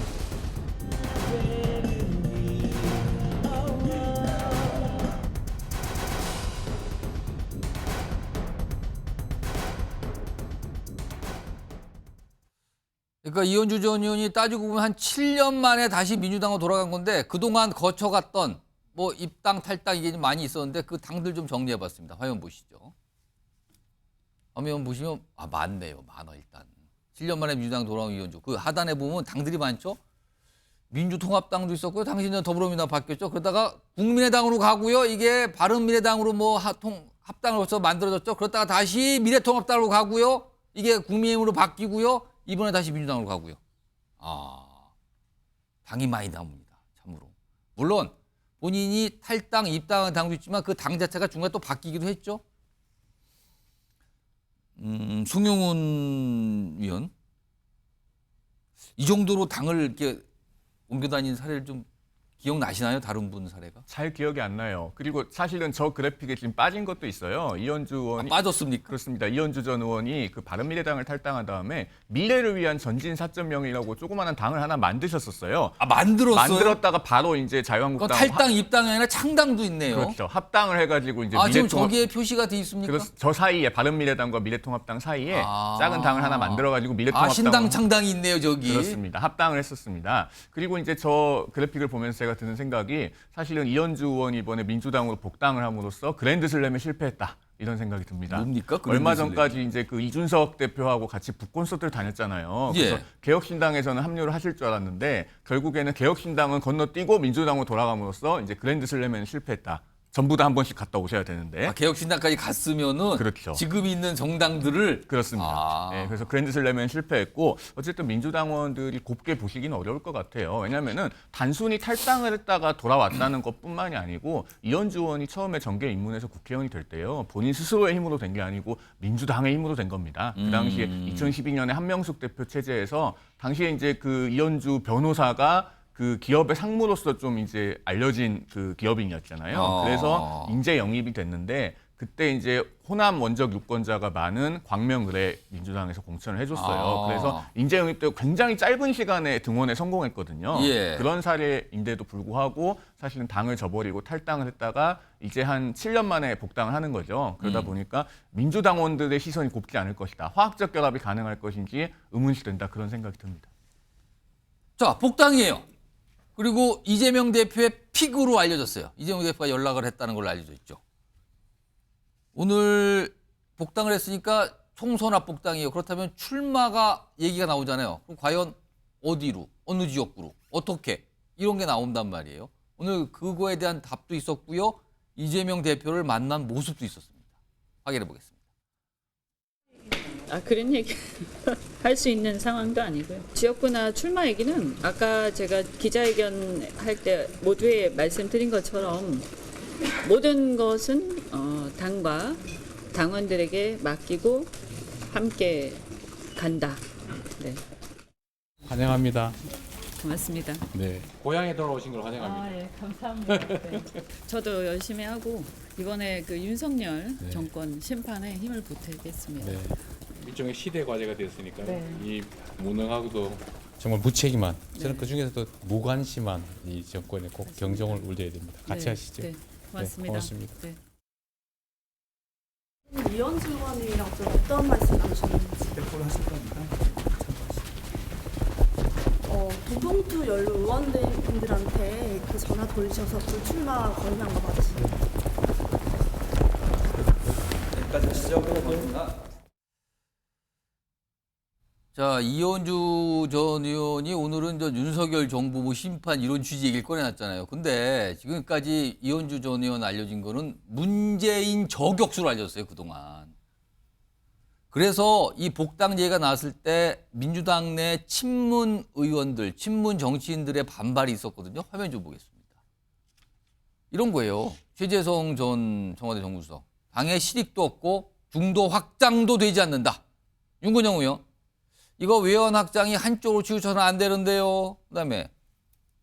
그러니까 이현주 전 의원이 따지고 보면 한 7년 만에 다시 민주당으로 돌아간 건데 그동안 거쳐갔던 뭐 입당 탈당 이게 좀 많이 있었는데 그 당들 좀 정리해봤습니다. 화면 보시죠. 화면 보시면 많네요. 많아 일단. 7년 만에 민주당 돌아온 이현주. 그 하단에 보면 당들이 많죠. 민주통합당도 있었고요. 당시는 더불어민주당 바뀌었죠. 그러다가 국민의당으로 가고요. 이게 바른미래당으로 뭐 합당을 거쳐 만들어졌죠. 그러다가 다시 미래통합당으로 가고요. 이게 국민의힘으로 바뀌고요. 이번에 다시 민주당으로 가고요. 당이 많이 나옵니다. 참으로. 물론 본인이 탈당, 입당한 당도 있지만 그 당 자체가 중간에 또 바뀌기도 했죠. 송영훈 위원. 이 정도로 당을 이렇게 옮겨 다니는 사례를 좀 기억나시나요? 다른 분 사례가? 잘 기억이 안 나요. 그리고 사실은 저 그래픽에 지금 빠진 것도 있어요. 이현주 의원이 빠졌습니까? 그렇습니다. 이현주 전 의원이 그 바른미래당을 탈당한 다음에 미래를 위한 전진 4.0이라고 조그마한 당을 하나 만드셨었어요. 만들었어요? 만들었다가 바로 이제 자유한국당 탈당, 입당이 아니라 창당도 있네요. 그렇죠. 합당을 해가지고 이제 지금 저기에 표시가 돼 있습니까? 저 사이에 바른미래당과 미래통합당 사이에 작은 당을 하나 만들어가지고 미래통합당 신당 창당이 있네요, 저기. 그렇습니다. 합당을 했었습니다. 그리고 이제 저 그래픽을 보면서 제가 드는 생각이 사실은 이현주 의원이 이번에 민주당으로 복당을 함으로써 그랜드슬램에 실패했다. 이런 생각이 듭니다. 뭡니까? 얼마 전까지 이제 그 이준석 대표하고 같이 북콘서트를 다녔잖아요. 그래서 개혁신당에서는 합류를 하실 줄 알았는데 결국에는 개혁신당은 건너뛰고 민주당으로 돌아감으로써 이제 그랜드슬램에는 실패했다. 전부 다 한 번씩 갔다 오셔야 되는데. 개혁신당까지 갔으면은 그렇죠. 지금 있는 정당들을 그렇습니다. 네, 그래서 그랜드슬램에는 실패했고 어쨌든 민주당원들이 곱게 보시기는 어려울 것 같아요. 왜냐하면은 단순히 탈당을 했다가 돌아왔다는 것뿐만이 아니고 이현주 의원이 처음에 정계 입문해서 국회의원이 될 때요. 본인 스스로의 힘으로 된 게 아니고 민주당의 힘으로 된 겁니다. 그 당시에 2012년에 한명숙 대표 체제에서 당시에 이제 그 이현주 변호사가 그 기업의 상무로서 좀 이제 알려진 그 기업인이었잖아요. 그래서 인재 영입이 됐는데 그때 이제 호남 원적 유권자가 많은 광명을에 민주당에서 공천을 해줬어요. 그래서 인재 영입 때 굉장히 짧은 시간에 등원에 성공했거든요. 그런 사례인데도 불구하고 사실은 당을 저버리고 탈당을 했다가 이제 한 7년 만에 복당을 하는 거죠. 그러다 보니까 민주당원들의 시선이 곱지 않을 것이다. 화학적 결합이 가능할 것인지 의문시 된다. 그런 생각이 듭니다. 자, 복당이에요. 그리고 이재명 대표의 픽으로 알려졌어요. 이재명 대표가 연락을 했다는 걸로 알려져 있죠. 오늘 복당을 했으니까 총선 앞 복당이에요. 그렇다면 출마가 얘기가 나오잖아요. 그럼 과연 어디로, 어느 지역구로, 어떻게 이런 게 나온단 말이에요. 오늘 그거에 대한 답도 있었고요. 이재명 대표를 만난 모습도 있었습니다. 확인해 보겠습니다. 그런 얘기 할 수 있는 상황도 아니고요. 지역구나 출마 얘기는 아까 제가 기자회견 할 때 모두에 말씀드린 것처럼 모든 것은 당과 당원들에게 맡기고 함께 간다. 네. 환영합니다. 고맙습니다. 네. 고향에 돌아오신 걸 환영합니다. 예, 감사합니다. 네. 저도 열심히 하고 이번에 그 윤석열 정권 심판에 힘을 보태겠습니다. 네. 일종의 시대 과제가 되었으니까 네. 이 무능하고도 정말 무책임한 저는 그 중에서도 무관심한 이 정권에 꼭 경종을 울려야 됩니다. 같이 하시죠. 네, 고맙습니다. 네, 고맙습니다. 네. 이현주 의원이랑 좀 어떤 말씀 나누셨는지. 대표를 하실 겁니다. 도봉투 연루 의원들한테 그 전화 돌리셔서 불출마 건의한 거 맞으시나요? 여기까지 지적을 자, 이현주 전 의원이 오늘은 윤석열 정부 뭐 심판 이런 취지 얘기를 꺼내놨잖아요. 근데 지금까지 이현주 전 의원 알려진 거는 문재인 저격수로 알려졌어요, 그동안. 그래서 이 복당 얘기가 나왔을 때 민주당 내 친문 의원들, 친문 정치인들의 반발이 있었거든요. 화면 좀 보겠습니다. 이런 거예요. 최재성 전 청와대 정무수석. 당의 실익도 없고 중도 확장도 되지 않는다. 윤건영 의원. 이거 외연 확장이 한쪽으로 치우쳐서는 안 되는데요. 그다음에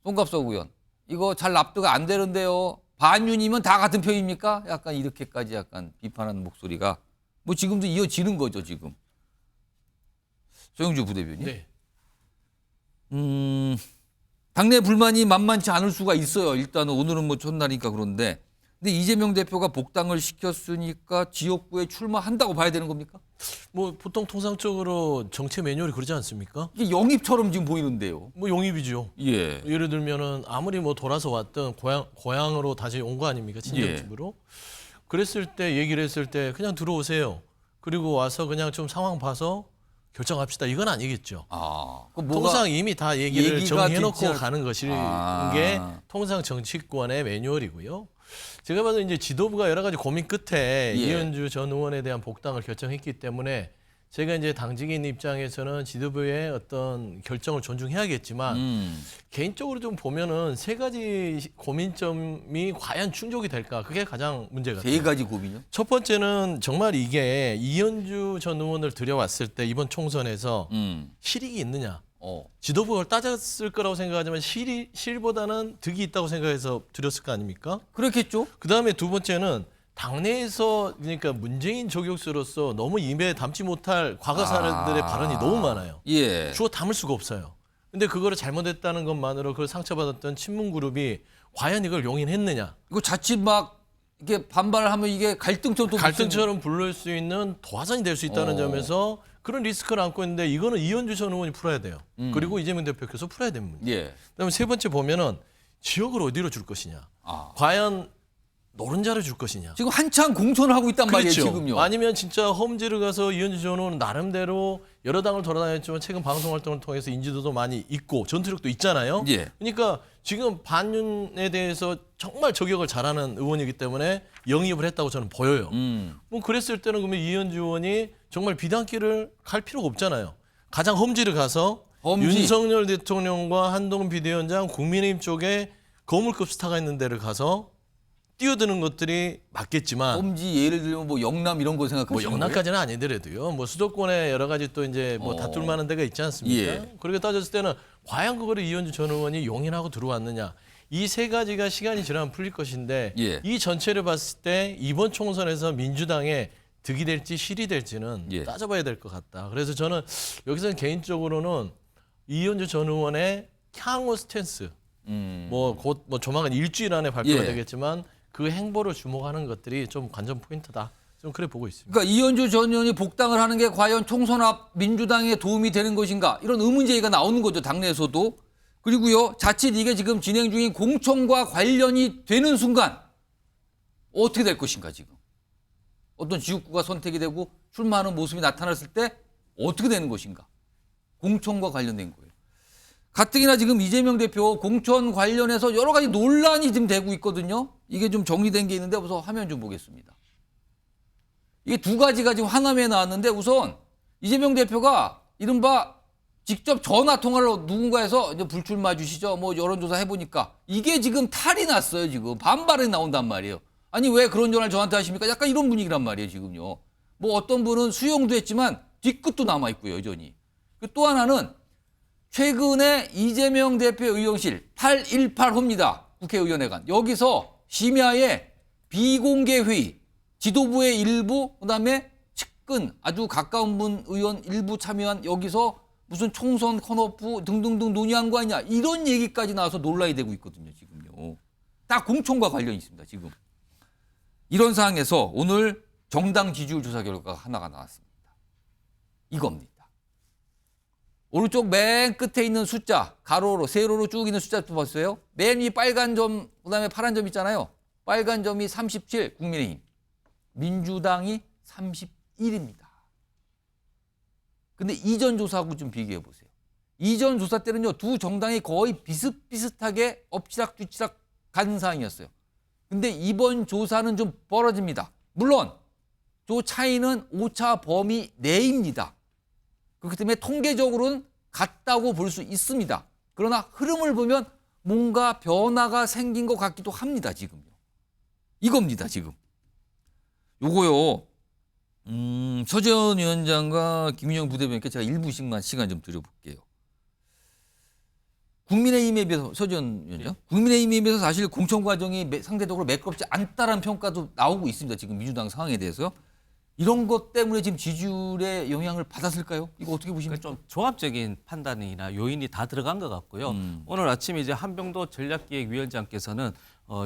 송갑석 의원. 이거 잘 납득이 안 되는데요. 반윤이면 다 같은 편입니까? 약간 이렇게까지 약간 비판하는 목소리가 뭐 지금도 이어지는 거죠, 지금. 조영주 부대변인. 네. 당내 불만이 만만치 않을 수가 있어요. 일단은 오늘은 뭐 첫날이니까 그런데. 근데 이재명 대표가 복당을 시켰으니까 지역구에 출마한다고 봐야 되는 겁니까? 뭐 보통 통상적으로 정치 매뉴얼이 그러지 않습니까? 이게 영입처럼 지금 보이는데요. 뭐 영입이죠. 예. 예를 들면은 아무리 뭐 돌아서 왔던 고향으로 다시 온 거 아닙니까? 친정집으로. 그랬을 때 얘기를 했을 때 그냥 들어오세요. 그리고 와서 그냥 좀 상황 봐서 결정합시다. 이건 아니겠죠. 통상 이미 다 얘기를 정해놓고 가는 것이 게 통상 정치권의 매뉴얼이고요. 제가 봐도 이제 지도부가 여러 가지 고민 끝에 이현주 전 의원에 대한 복당을 결정했기 때문에 제가 이제 당직인 입장에서는 지도부의 어떤 결정을 존중해야겠지만 개인적으로 좀 보면은 세 가지 고민점이 과연 충족이 될까? 그게 가장 문제가 돼요. 세 가지 고민이요? 첫 번째는 정말 이게 이현주 전 의원을 들여왔을 때 이번 총선에서 실익이 있느냐? 지도부가 그걸 따졌을 거라고 생각하지만 실보다는 득이 있다고 생각해서 드렸을 거 아닙니까? 그렇겠죠. 그다음에 두 번째는 당내에서 그러니까 문재인 저격수로서 너무 입에 담지 못할 과거 사람들의 발언이 너무 많아요. 예. 주워 담을 수가 없어요. 근데 그거를 잘못했다는 것만으로 그걸 상처받았던 친문 그룹이 과연 이걸 용인했느냐? 이거 자칫 막 이게 반발을 하면 이게 갈등처럼 부를 수 있는 도화선이 될 수 있다는 점에서 그런 리스크를 안고 있는데 이거는 이현주 전 의원이 풀어야 돼요. 그리고 이재명 대표께서 풀어야 됩니다. 예. 그다음에 세 번째 보면은 지역을 어디로 줄 것이냐? 과연 노른자를 줄 것이냐? 지금 한창 공천을 하고 있단 말이에요, 지금요. 아니면 진짜 험지를 가서 이현주 전 의원은 나름대로 여러 당을 돌아다녔지만 최근 방송 활동을 통해서 인지도도 많이 있고 전투력도 있잖아요. 예. 그러니까 지금 반윤에 대해서 정말 저격을 잘하는 의원이기 때문에 영입을 했다고 저는 보여요. 뭐 그랬을 때는 그러면 이현주 의원이 정말 비단길을 갈 필요가 없잖아요. 가장 험지를 가서 윤석열 대통령과 한동훈 비대위원장 국민의힘 쪽에 거물급 스타가 있는 데를 가서 뛰어드는 것들이 맞겠지만 험지 예를 들면 뭐 영남 이런 거 생각하시는 거예요? 영남까지는 아니더라도요. 뭐 수도권에 여러 가지 또 이제 뭐 다툴 만한 데가 있지 않습니까? 예. 그렇게 따졌을 때는 과연 그거를 이현주 전 의원이 용인하고 들어왔느냐. 이 세 가지가 시간이 지나면 풀릴 것인데 이 전체를 봤을 때 이번 총선에서 민주당의 득이 될지 실이 될지는 따져봐야 될 것 같다. 그래서 저는 여기서는 개인적으로는 이현주 전 의원의 향후 스탠스 뭐 곧 뭐 조만간 일주일 안에 발표가 되겠지만 그 행보를 주목하는 것들이 좀 관전 포인트다. 좀 그래 보고 있습니다. 그러니까 이현주 전 의원이 복당을 하는 게 과연 총선 앞 민주당에 도움이 되는 것인가 이런 의문 제기가 나오는 거죠, 당내에서도. 그리고요, 자칫 이게 지금 진행 중인 공천과 관련이 되는 순간 어떻게 될 것인가 지금. 어떤 지역구가 선택이 되고 출마하는 모습이 나타났을 때 어떻게 되는 것인가. 공천과 관련된 거예요. 가뜩이나 지금 이재명 대표 공천 관련해서 여러 가지 논란이 지금 되고 있거든요. 이게 좀 정리된 게 있는데 우선 화면 좀 보겠습니다. 이게 두 가지가 지금 하나에 나왔는데 우선 이재명 대표가 이른바 직접 전화 통화를 누군가에서 이제 불출마 주시죠. 뭐 여론조사 해보니까 이게 지금 탈이 났어요. 지금 반발이 나온단 말이에요. 아니 왜 그런 전화를 저한테 하십니까? 약간 이런 분위기란 말이에요. 지금요. 뭐 어떤 분은 수용도 했지만 뒤끝도 남아있고요. 여전히. 또 하나는 최근에 이재명 대표 의원실 818호입니다. 국회의원회관. 여기서 심야에 비공개 회의, 지도부의 일부, 그다음에 측근, 아주 가까운 분 의원 일부 참여한 여기서 무슨 총선 컷오프 등등등 논의한 거 아니냐. 이런 얘기까지 나와서 논란이 되고 있거든요. 지금요. 다 공천과 관련이 있습니다. 지금. 이런 상황에서 오늘 정당 지지율 조사 결과가 하나가 나왔습니다. 이겁니다. 오른쪽 맨 끝에 있는 숫자, 가로로, 세로로 쭉 있는 숫자 봤어요? 맨 위 빨간 점, 그다음에 파란 점 있잖아요. 빨간 점이 37, 국민의힘. 민주당이 31입니다. 근데 이전 조사하고 좀 비교해 보세요. 이전 조사 때는요, 두 정당이 거의 비슷비슷하게 엎치락뒤치락 간 상황이었어요. 근데 이번 조사는 좀 벌어집니다. 물론, 저 차이는 오차 범위 내입니다. 그렇기 때문에 통계적으로는 같다고 볼 수 있습니다. 그러나 흐름을 보면 뭔가 변화가 생긴 것 같기도 합니다. 지금요. 이겁니다. 지금. 요거요. 서재원 위원장과 김윤영 부대변인께 제가 일부씩만 시간 좀 드려볼게요. 국민의힘에 비해서 서재원 위원장, 국민의힘에 비해서 사실 공천 과정이 상대적으로 매끄럽지 않다라는 평가도 나오고 있습니다. 지금 민주당 상황에 대해서요. 이런 것 때문에 지금 지지율에 영향을 받았을까요? 이거 어떻게 보십니까? 좀 종합적인 판단이나 요인이 다 들어간 것 같고요. 오늘 아침에 이제 한병도 전략기획위원장께서는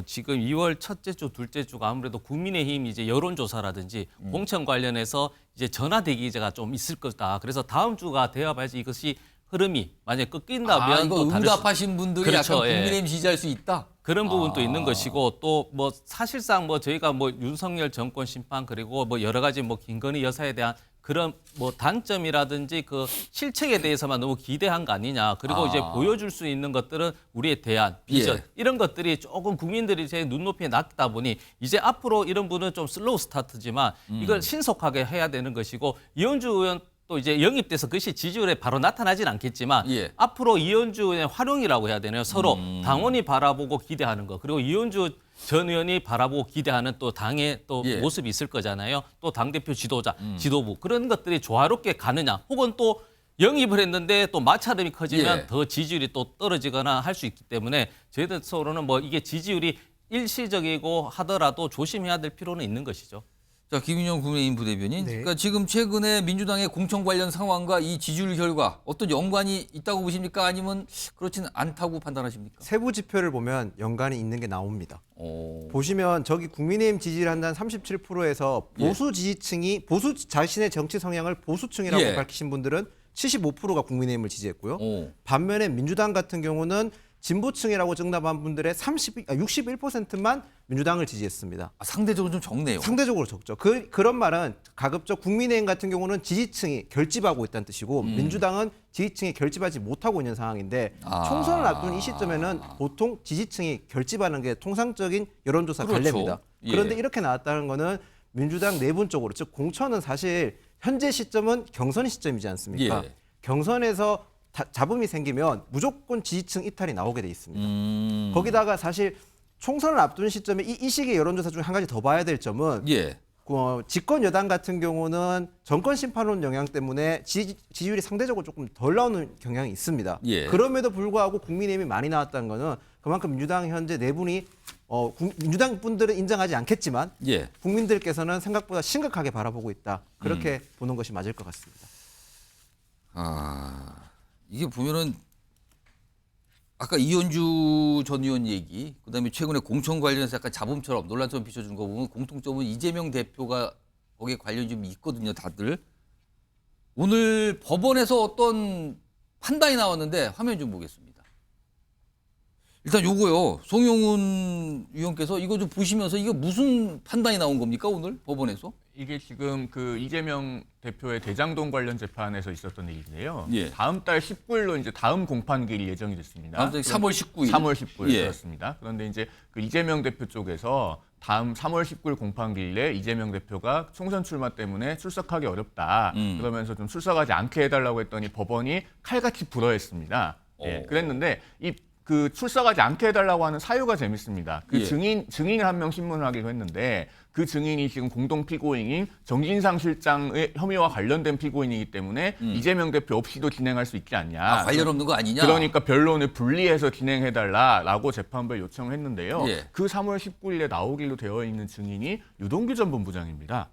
지금 2월 첫째 주, 둘째 주가 아무래도 국민의힘 이제 여론조사라든지 공천 관련해서 이제 전화 대기제가 좀 있을 거다. 그래서 다음 주가 되어 봐야지 이것이 흐름이 만약에 꺾인다면 이거 응답하신 분들이 그렇죠. 약간 국민의힘 지지할 수 있다? 그런 부분도 있는 것이고 또 뭐 사실상 뭐 저희가 뭐 윤석열 정권 심판 그리고 뭐 여러 가지 뭐 김건희 여사에 대한 그런 뭐 단점이라든지 그 실책에 대해서만 너무 기대한 거 아니냐. 그리고 이제 보여줄 수 있는 것들은 우리의 대안, 비전 이런 것들이 조금 국민들이 제 눈높이에 낮다 보니 이제 앞으로 이런 분은 좀 슬로우 스타트지만 이걸 신속하게 해야 되는 것이고 이현주 의원 또 이제 영입돼서 그것이 지지율에 바로 나타나진 않겠지만 앞으로 이현주 의원의 활용이라고 해야 되나요? 서로 당원이 바라보고 기대하는 거 그리고 이현주 전 의원이 바라보고 기대하는 또 당의 또 모습이 있을 거잖아요. 또 당대표 지도자, 지도부 그런 것들이 조화롭게 가느냐 혹은 또 영입을 했는데 또 마찰음이 커지면 예. 더 지지율이 또 떨어지거나 할 수 있기 때문에 저희들로는 뭐 이게 지지율이 일시적이고 하더라도 조심해야 될 필요는 있는 것이죠. 자, 김윤영 국민의힘 부대변인. 네. 그러니까 지금 최근에 민주당의 공천 관련 상황과 이 지지율 결과 어떤 연관이 있다고 보십니까? 아니면 그렇지는 않다고 판단하십니까? 세부 지표를 보면 연관이 있는 게 나옵니다. 보시면 저기 국민의힘 지지를 한다는 37%에서 보수 지지층이 보수 자신의 정치 성향을 보수층이라고 예. 밝히신 분들은 75%가 국민의힘을 지지했고요. 반면에 민주당 같은 경우는 진보층이라고 정답한 분들의 61%만 민주당을 지지했습니다. 상대적으로 좀 적네요. 상대적으로 적죠. 그런 말은 가급적 국민의힘 같은 경우는 지지층이 결집하고 있다는 뜻이고 민주당은 지지층이 결집하지 못하고 있는 상황인데 총선을 앞둔 이 시점에는 보통 지지층이 결집하는 게 통상적인 여론조사 그렇죠. 관례입니다. 예. 그런데 이렇게 나왔다는 거는 민주당 내분적으로 즉 공천은 사실 현재 시점은 경선 시점이지 않습니까? 예. 경선에서 잡음이 생기면 무조건 지지층 이탈이 나오게 돼 있습니다. 거기다가 사실 총선을 앞둔 시점에 이 시기의 여론조사 중에 한 가지 더 봐야 될 점은 집권 여당 같은 경우는 정권 심판론 영향 때문에 지지율이 상대적으로 조금 덜 나오는 경향이 있습니다. 예. 그럼에도 불구하고 국민의힘이 많이 나왔다는 거는 그만큼 민주당 현재 내분이 민주당 분들은 인정하지 않겠지만 국민들께서는 생각보다 심각하게 바라보고 있다. 그렇게 보는 것이 맞을 것 같습니다. 이게 보면은 아까 이현주 전 의원 얘기, 그다음에 최근에 공천 관련해서 약간 잡음처럼 논란처럼 비춰준 거 보면 공통점은 이재명 대표가 거기에 관련이 좀 있거든요, 다들. 오늘 법원에서 어떤 판단이 나왔는데 화면 좀 보겠습니다. 일단 요거요, 송영훈 의원께서 이거 좀 보시면서 이거 무슨 판단이 나온 겁니까, 오늘 법원에서? 이게 지금 그 이재명 대표의 대장동 관련 재판에서 있었던 일인데요. 예. 다음 달 19일로 이제 다음 공판기일이 예정이 됐습니다. 다음 달 3월 19일. 3월 19일 예. 그렇습니다. 그런데 이제 그 이재명 대표 쪽에서 다음 3월 19일 공판기일에 이재명 대표가 총선 출마 때문에 출석하기 어렵다. 그러면서 좀 출석하지 않게 해달라고 했더니 법원이 칼같이 불허했습니다. 예. 그랬는데 그 출석하지 않게 해달라고 하는 사유가 재밌습니다. 그 증인을 한 명 신문하기로 했는데 그 증인이 지금 공동 피고인인 정진상 실장의 혐의와 관련된 피고인이기 때문에 이재명 대표 없이도 진행할 수 있지 않냐. 관련 없는 거 아니냐. 그러니까 변론을 분리해서 진행해달라라고 재판부에 요청을 했는데요. 그 3월 19일에 나오기로 되어 있는 증인이 유동규 전 본부장입니다.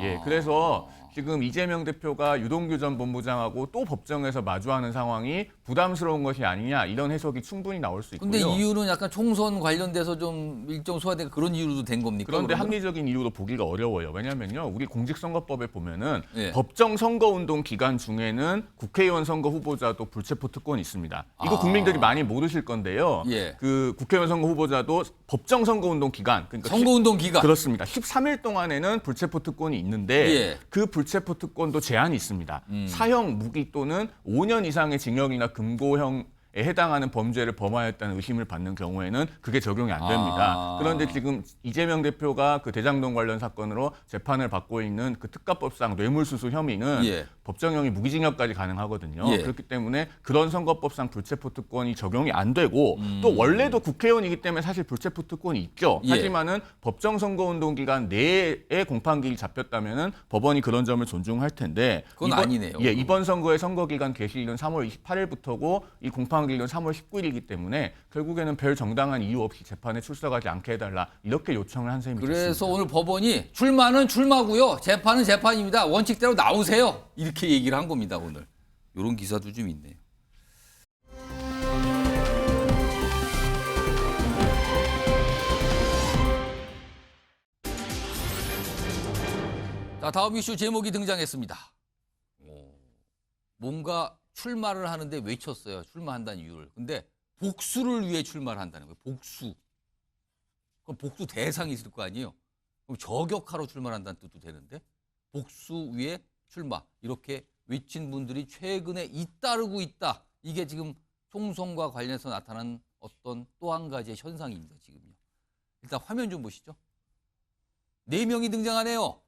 예, 그래서 지금 이재명 대표가 유동규 전 본부장하고 또 법정에서 마주하는 상황이 부담스러운 것이 아니냐 이런 해석이 충분히 나올 수 있고요. 근데 이유는 약간 총선 관련돼서 좀 일정 소화된 그런 이유도 된 겁니까? 그런데 그러면? 합리적인 이유로 보기가 어려워요. 왜냐하면요, 우리 공직선거법에 보면은 법정 선거운동 기간 중에는 국회의원 선거 후보자도 불체포 특권이 있습니다. 이거 국민들이 많이 모르실 건데요. 그 국회의원 선거 후보자도 법정 선거운동 기간, 그러니까 선거운동 기간 그렇습니다. 13일 동안에는 불체포 특권이 있는데 그 불체포 특권도 제한이 있습니다. 사형, 무기 또는 5년 이상의 징역이나 금고형에 해당하는 범죄를 범하였다는 의심을 받는 경우에는 그게 적용이 안 됩니다. 그런데 지금 이재명 대표가 그 대장동 관련 사건으로 재판을 받고 있는 그 특가법상 뇌물수수 혐의는 법정형이 무기징역까지 가능하거든요. 그렇기 때문에 그런 선거법상 불체포 특권이 적용이 안 되고 또 원래도 국회의원이기 때문에 사실 불체포 특권이 있죠. 하지만은 법정 선거운동 기간 내에 공판기일이 잡혔다면은 법원이 그런 점을 존중할 텐데 그건 아니네요. 이번 선거의 선거 기간 개시일은 3월 28일부터고 이 공판기일은 3월 19일이기 때문에 결국에는 별 정당한 이유 없이 재판에 출석하지 않게 해달라 이렇게 요청을 한 셈이 그래서 됐습니다. 오늘 법원이 출마는 출마고요, 재판은 재판입니다. 원칙대로 나오세요. 이렇게 얘기를 한 겁니다, 오늘. 이런 기사도 좀 있네요. 자, 다음 이슈 제목이 등장했습니다. 뭔가 출마를 하는데 외쳤어요. 출마한다는 이유를. 근데 복수를 위해 출마를 한다는 거예요. 복수. 그럼 복수 대상이 있을 거 아니에요. 그럼 저격하러 출마한다는 뜻도 되는데 복수 위해 출마. 이렇게 외친 분들이 최근에 잇따르고 있다. 이게 지금 총선과 관련해서 나타난 어떤 또 한 가지의 현상입니다. 지금요. 일단 화면 좀 보시죠. 4명이 등장하네요.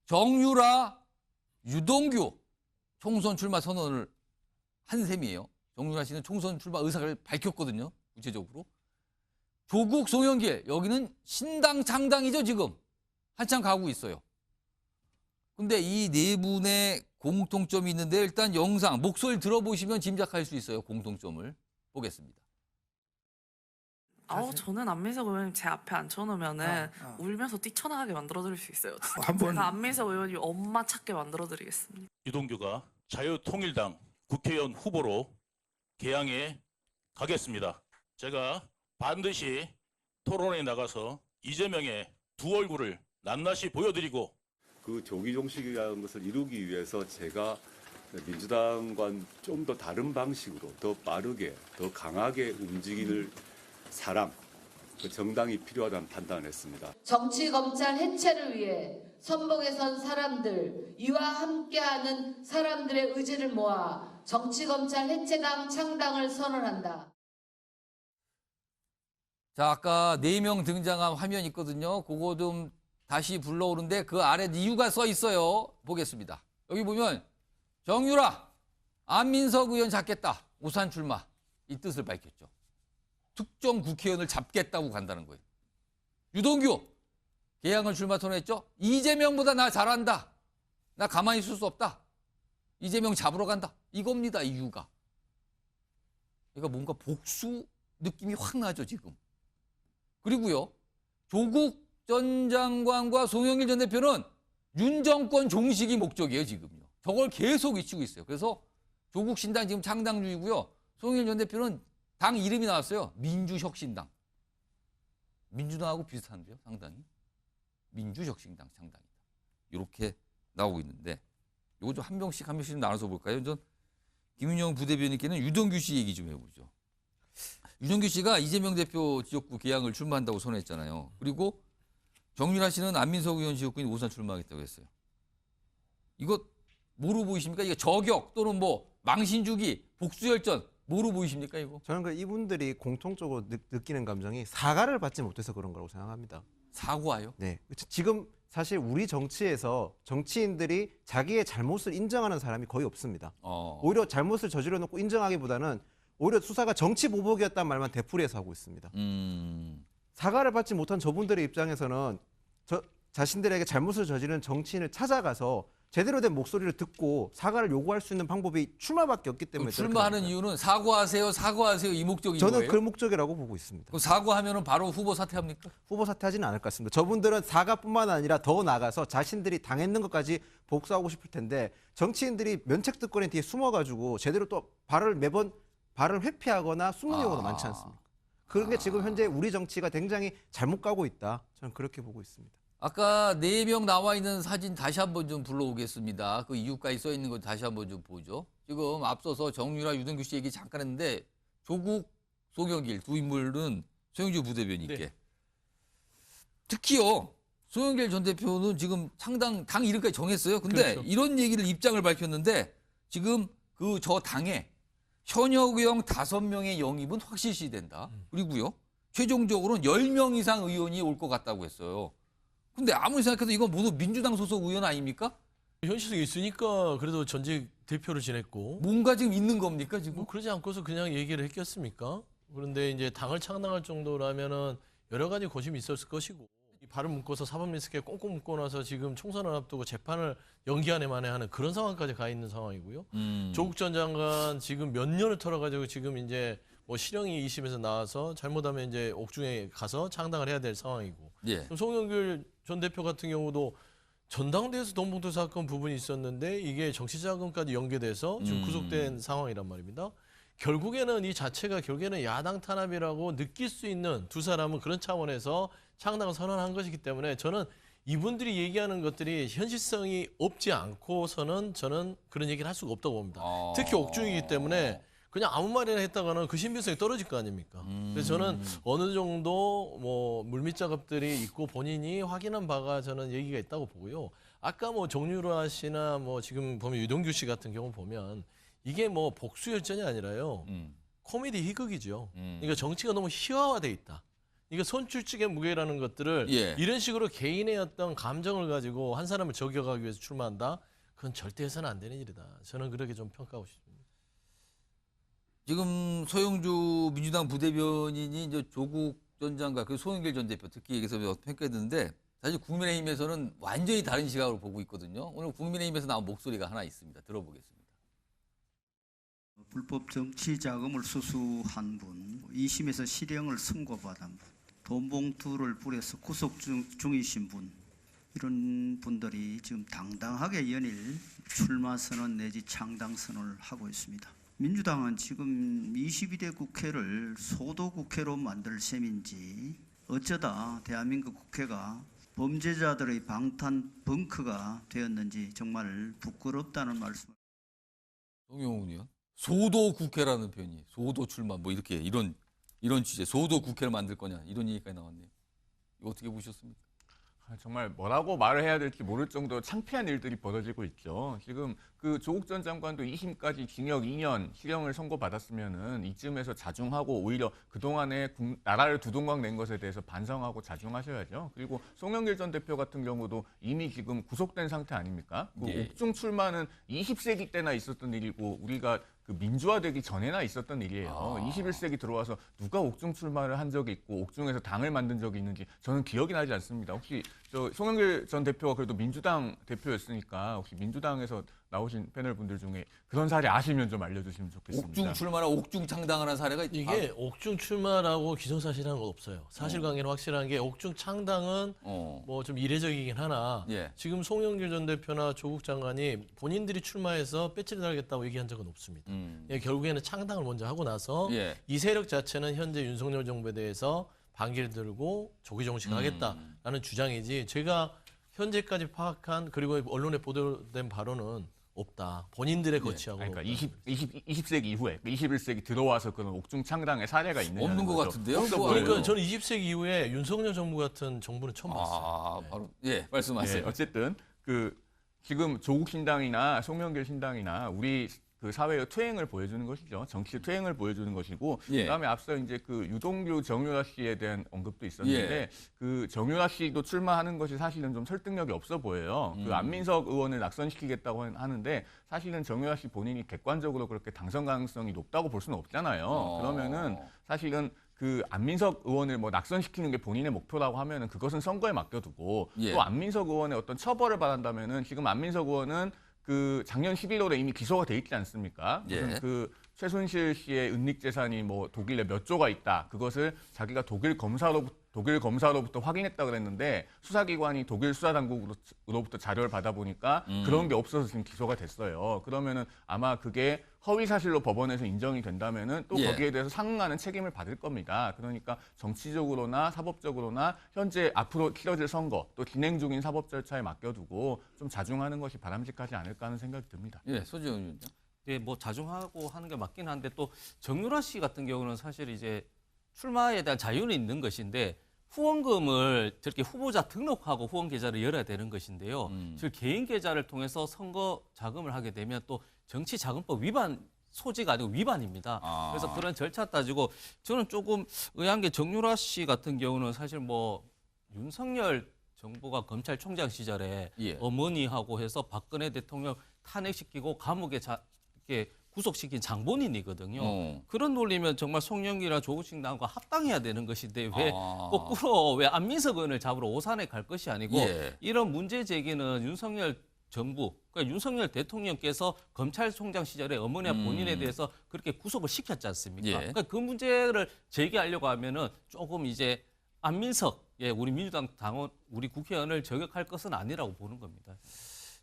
정유라, 유동규 총선 출마 선언을 한 셈이에요. 정유라 씨는 총선 출마 의사를 밝혔거든요. 구체적으로. 조국, 송영길 여기는 신당 창당이죠. 지금 한참 가고 있어요. 근데 이 네 분의 공통점이 있는데 일단 영상, 목소리 들어보시면 짐작할 수 있어요. 공통점을 보겠습니다. 저는 안민석 의원님 제 앞에 앉혀놓으면은 울면서 뛰쳐나가게 만들어드릴 수 있어요. 한번 제가 안민석 의원님 엄마 찾게 만들어드리겠습니다. 유동규가 자유통일당 국회의원 후보로 개항에 가겠습니다. 제가 반드시 토론에 나가서 이재명의 두 얼굴을 낱낱이 보여드리고 그 조기 종식이라는 것을 이루기 위해서 제가 민주당과는 좀 더 다른 방식으로 더 빠르게 더 강하게 움직이는 사람, 그 정당이 필요하다는 판단을 했습니다. 정치검찰 해체를 위해 선봉에 선 사람들, 이와 함께하는 사람들의 의지를 모아 정치검찰 해체당 창당을 선언한다. 자, 아까 4명 등장한 화면 있거든요. 그거 좀 다시 불러오는데 그 아래 이유가 써 있어요. 보겠습니다. 여기 보면 정유라, 안민석 의원 잡겠다. 우산 출마. 이 뜻을 밝혔죠. 특정 국회의원을 잡겠다고 간다는 거예요. 유동규, 개항을 출마 선언했죠. 이재명보다 나 잘한다. 나 가만히 있을 수 없다. 이재명 잡으러 간다. 이겁니다, 이유가. 그러니까 뭔가 복수 느낌이 확 나죠, 지금. 그리고요, 조국 전 장관과 송영길 전 대표는 윤 정권 종식이 목적이에요, 지금요. 저걸 계속 외치고 있어요. 그래서 조국 신당 지금 창당 중이고요. 송영길 전 대표는 당 이름이 나왔어요. 민주혁신당. 민주당하고 비슷한데요, 상당히. 민주혁신당 창당이다. 이렇게 나오고 있는데 이거 좀 한 명씩 좀 나눠서 볼까요? 전 김윤영 부대변인께는 유동규 씨 얘기 좀 해보죠. 유동규 씨가 이재명 대표 지역구 개항을 출마한다고 선언했잖아요. 그리고 정유라 씨는 안민석 의원 지역구인 오산 출마하겠다고 했어요. 이거 뭐로 보이십니까? 이거 저격 또는 뭐 망신주기, 복수열전 뭐로 보이십니까 이거? 저는 이분들이 공통적으로 느끼는 감정이 사과를 받지 못해서 그런 거라고 생각합니다. 사과요? 네. 지금 사실 우리 정치에서 정치인들이 자기의 잘못을 인정하는 사람이 거의 없습니다. 오히려 잘못을 저질러 놓고 인정하기보다는 오히려 수사가 정치 보복이었다는 말만 되풀이해서 하고 있습니다. 사과를 받지 못한 저분들의 입장에서는 자신들에게 잘못을 저지른 정치인을 찾아가서 제대로 된 목소리를 듣고 사과를 요구할 수 있는 방법이 출마밖에 없기 때문에 출마하는 이유는 사과하세요, 사과하세요 이 목적인 저는 거예요? 그 목적이라고 보고 있습니다. 그럼 사과하면은 바로 후보 사퇴합니까? 후보 사퇴하지는 않을 것 같습니다. 저분들은 사과뿐만 아니라 더 나아가서 자신들이 당했는 것까지 복수하고 싶을 텐데 정치인들이 면책특권에 뒤에 숨어가지고 제대로 또 매번 발을 회피하거나 숨는 경우가 많지 않습니까? 그런 게 지금 현재 우리 정치가 굉장히 잘못 가고 있다. 저는 그렇게 보고 있습니다. 아까 4명 나와 있는 사진 다시 한번 좀 불러오겠습니다. 그 이유까지 써 있는 거 다시 한번 좀 보죠. 지금 앞서서 정유라, 유동규 씨 얘기 잠깐 했는데 조국, 송영길 두 인물은 소영주 부대변인께. 네. 특히요. 송영길 전 대표는 지금 창당 당 이름까지 정했어요. 근데 그렇죠. 이런 얘기를 입장을 밝혔는데 지금 저 당에 현역 의원 5명의 영입은 확실시 된다. 그리고요. 최종적으로는 10명 이상 의원이 올 것 같다고 했어요. 근데 아무리 생각해도 이건 모두 민주당 소속 의원 아닙니까? 현실성이 있으니까 그래도 전직 대표를 지냈고. 뭔가 지금 있는 겁니까 지금? 그러지 않고서 그냥 얘기를 했겠습니까? 그런데 이제 당을 창당할 정도라면은 여러 가지 고심이 있었을 것이고. 발을 묶어서 사법리스크에 꽁꽁 묶고 나서 지금 총선을 앞두고 재판을 연기 안에 만에 하는 그런 상황까지 가 있는 상황이고요. 조국 전 장관 지금 몇 년을 털어가지고 지금 이제 뭐 실형이 2심에서 나와서 잘못하면 이제 옥중에 가서 창당을 해야 될 상황이고. 예. 송영길 전 대표 같은 경우도 전당대회에서 돈봉투 사건 부분이 있었는데 이게 정치자금까지 연계돼서 지금 구속된 상황이란 말입니다. 결국에는 이 자체가 결국에는 야당 탄압이라고 느낄 수 있는 두 사람은 그런 차원에서 창당을 선언한 것이기 때문에 저는 이분들이 얘기하는 것들이 현실성이 없지 않고서는 저는 그런 얘기를 할 수가 없다고 봅니다. 특히 옥중이기 때문에 그냥 아무 말이나 했다가는 그 신빙성이 떨어질 거 아닙니까? 그래서 저는 어느 정도 뭐 물밑 작업들이 있고 본인이 확인한 바가 저는 얘기가 있다고 보고요. 아까 뭐 정유라 씨나 뭐 지금 보면 유동규 씨 같은 경우 보면 이게 뭐 복수열전이 아니라요. 코미디 희극이죠. 그러니까 정치가 너무 희화화돼 있다. 이게 선출직의 무게라는 것들을 이런 식으로 개인의 어떤 감정을 가지고 한 사람을 저격하기 위해서 출마한다. 그건 절대 해서는 안 되는 일이다. 저는 그렇게 좀 평가하고 싶습니다. 지금 소영주 민주당 부대변인이 이제 조국 전 장관, 그 송영길 전 대표 특히 여기서 평가했는데 사실 국민의힘에서는 완전히 다른 시각으로 보고 있거든요. 오늘 국민의힘에서 나온 목소리가 하나 있습니다. 들어보겠습니다. 불법 정치 자금을 수수한 분, 2심에서 실형을 선고받은 분, 돈 봉투를 뿌려서 구속 중이신 분, 이런 분들이 지금 당당하게 연일 출마 선언 내지 창당 선언을 하고 있습니다. 민주당은 지금 22대 국회를 소도 국회로 만들 셈인지 어쩌다 대한민국 국회가 범죄자들의 방탄 벙커가 되었는지 정말 부끄럽다는 말씀. 송영훈 의원. 소도 국회라는 표현이 소도 출마 뭐 이렇게 이런 취재 소도 국회를 만들 거냐 이런 얘기까지 나왔네요. 이거 어떻게 보셨습니까? 정말 뭐라고 말을 해야 될지 모를 정도로 창피한 일들이 벌어지고 있죠. 지금 그 조국 전 장관도 2심까지 징역 2년 실형을 선고받았으면은 이쯤에서 자중하고 오히려 그동안에 나라를 두동강 낸 것에 대해서 반성하고 자중하셔야죠. 그리고 송영길 전 대표 같은 경우도 이미 지금 구속된 상태 아닙니까? 그 예. 옥중 출마는 20세기 때나 있었던 일이고 우리가 그 민주화되기 전에나 있었던 일이에요. 21세기 들어와서 누가 옥중 출마를 한 적이 있고 옥중에서 당을 만든 적이 있는지 저는 기억이 나지 않습니다. 혹시 저 송영길 전 대표가 그래도 민주당 대표였으니까 혹시 민주당에서 나오신 패널 분들 중에 그런 사례 아시면 좀 알려주시면 좋겠습니다. 옥중 출마나 옥중 창당을 한 사례가 이게 옥중 출마라고 기정사실한 건 없어요. 사실관계는 확실한 게 옥중 창당은 뭐 좀 이례적이긴 하나 예. 지금 송영길 전 대표나 조국 장관이 본인들이 출마해서 배지를 달겠다고 얘기한 적은 없습니다. 예, 결국에는 창당을 먼저 하고 나서 예. 이 세력 자체는 현재 윤석열 정부에 대해서 반기를 들고 조기 정식하겠다라는 주장이지 제가 현재까지 파악한 그리고 언론에 보도된 바로는 없다. 본인들의 거취하고. 그러니까 20세기 이후에 21세기 들어와서 그런 옥중 창당의 사례가 있느냐 없는 것 같은데요? 그러니까 저는 20세기 이후에 윤석열 정부 같은 정부는 처음 봤어요. 바로 예 말씀하세요. 예, 어쨌든 그 지금 조국 신당이나 송영길 신당이나 우리 그 사회의 퇴행을 보여주는 것이죠. 정치의 퇴행을 보여주는 것이고, 예. 그다음에 앞서 이제 그 유동규 정유라 씨에 대한 언급도 있었는데, 예. 그 정유라 씨도 출마하는 것이 사실은 좀 설득력이 없어 보여요. 그 안민석 의원을 낙선시키겠다고 하는데, 사실은 정유라 씨 본인이 객관적으로 그렇게 당선 가능성이 높다고 볼 수는 없잖아요. 그러면은 사실은 그 안민석 의원을 뭐 낙선시키는 게 본인의 목표라고 하면은 그것은 선거에 맡겨두고 예. 또 안민석 의원의 어떤 처벌을 바란다면은 지금 안민석 의원은 그 작년 11월에 이미 기소가 돼 있지 않습니까? 예. 무슨 그 최순실 씨의 은닉 재산이 뭐 독일에 몇 조가 있다. 그것을 자기가 독일 검사로부터 확인했다 그랬는데 수사기관이 독일 수사당국으로부터 자료를 받아보니까 그런 게 없어서 지금 기소가 됐어요. 그러면은 아마 그게 허위 사실로 법원에서 인정이 된다면은 또 예. 거기에 대해서 상응하는 책임을 받을 겁니다. 그러니까 정치적으로나 사법적으로나 현재 앞으로 치러질 선거 또 진행 중인 사법 절차에 맡겨두고 좀 자중하는 것이 바람직하지 않을까 하는 생각이 듭니다. 예, 소지영 의원님. 네, 뭐 자중하고 하는 게 맞긴 한데 또 정유라 씨 같은 경우는 사실 이제 출마에 대한 자유는 있는 것인데 후원금을 저렇게 후보자 등록하고 후원 계좌를 열어야 되는 것인데요. 즉 개인 계좌를 통해서 선거 자금을 하게 되면 또 정치자금법 위반 소지가 아니고 위반입니다. 그래서 그런 절차 따지고 저는 조금 의아한 게 정유라 씨 같은 경우는 사실 뭐 윤석열 정부가 검찰총장 시절에 예. 어머니하고 해서 박근혜 대통령 탄핵시키고 감옥에 이렇게 구속시킨 장본인이거든요. 그런 논리면 정말 송영길이나 조국 신당과 합당해야 되는 것인데 왜 거꾸로 왜 안민석 의원을 잡으러 오산에 갈 것이 아니고 예. 이런 문제 제기는 윤석열 정부, 그러니까 윤석열 대통령께서 검찰총장 시절에 어머니와 본인에 대해서 그렇게 구속을 시켰지 않습니까? 예. 그러니까 그 문제를 제기하려고 하면은 조금 이제 안민석, 예, 우리 민주당 당원, 우리 국회의원을 저격할 것은 아니라고 보는 겁니다.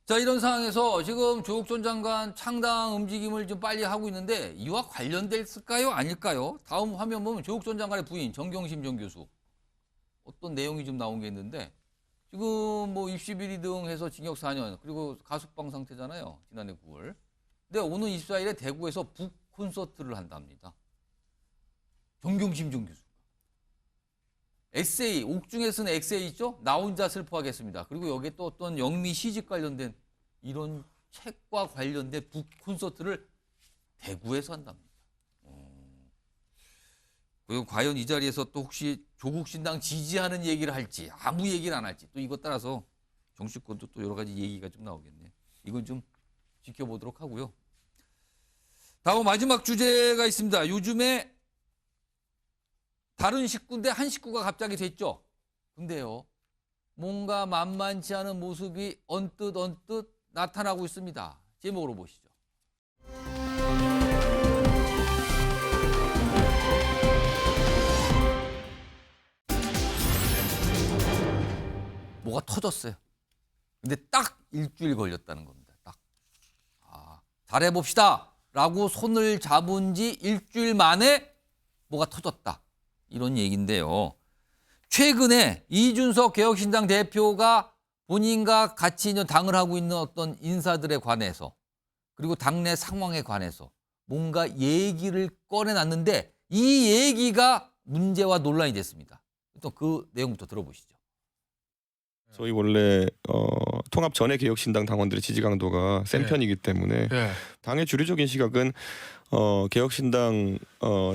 자, 이런 상황에서 지금 조국 전 장관 창당 움직임을 좀 빨리 하고 있는데 이와 관련됐을까요? 아닐까요? 다음 화면 보면 조국 전 장관의 부인 정경심 전 교수 어떤 내용이 좀 나온 게 있는데 지금 뭐 입시 비리 등 해서 징역 4년 그리고 가석방 상태잖아요. 지난해 9월. 근데 오는 24일에 대구에서 북 콘서트를 한답니다. 정경심 전 교수. 에세이, 옥중에 쓴 에세이 있죠? 나 혼자 슬퍼하겠습니다. 그리고 여기에 또 어떤 영미 시집 관련된 이런 책과 관련된 북 콘서트를 대구에서 한답니다. 그리고 과연 이 자리에서 또 혹시 조국 신당 지지하는 얘기를 할지 아무 얘기를 안 할지 또 이것 따라서 정치권도 또 여러 가지 얘기가 좀 나오겠네요. 이건 좀 지켜보도록 하고요. 다음 마지막 주제가 있습니다. 요즘에 다른 식구인데 한 식구가 갑자기 됐죠. 근데요, 뭔가 만만치 않은 모습이 언뜻 나타나고 있습니다. 제목으로 보시죠. 뭐가 터졌어요. 근데 딱 일주일 걸렸다는 겁니다. 딱. 잘해봅시다 라고 손을 잡은 지 일주일 만에 뭐가 터졌다. 이런 얘기인데요. 최근에 이준석 개혁신당 대표가 본인과 같이 당을 하고 있는 어떤 인사들에 관해서 그리고 당내 상황에 관해서 뭔가 얘기를 꺼내놨는데 이 얘기가 문제와 논란이 됐습니다. 또 그 내용부터 들어보시죠. 저희 원래 통합 전에 개혁신당 당원들의 지지 강도가 센 편이기 때문에 당의 주류적인 시각은 개혁신당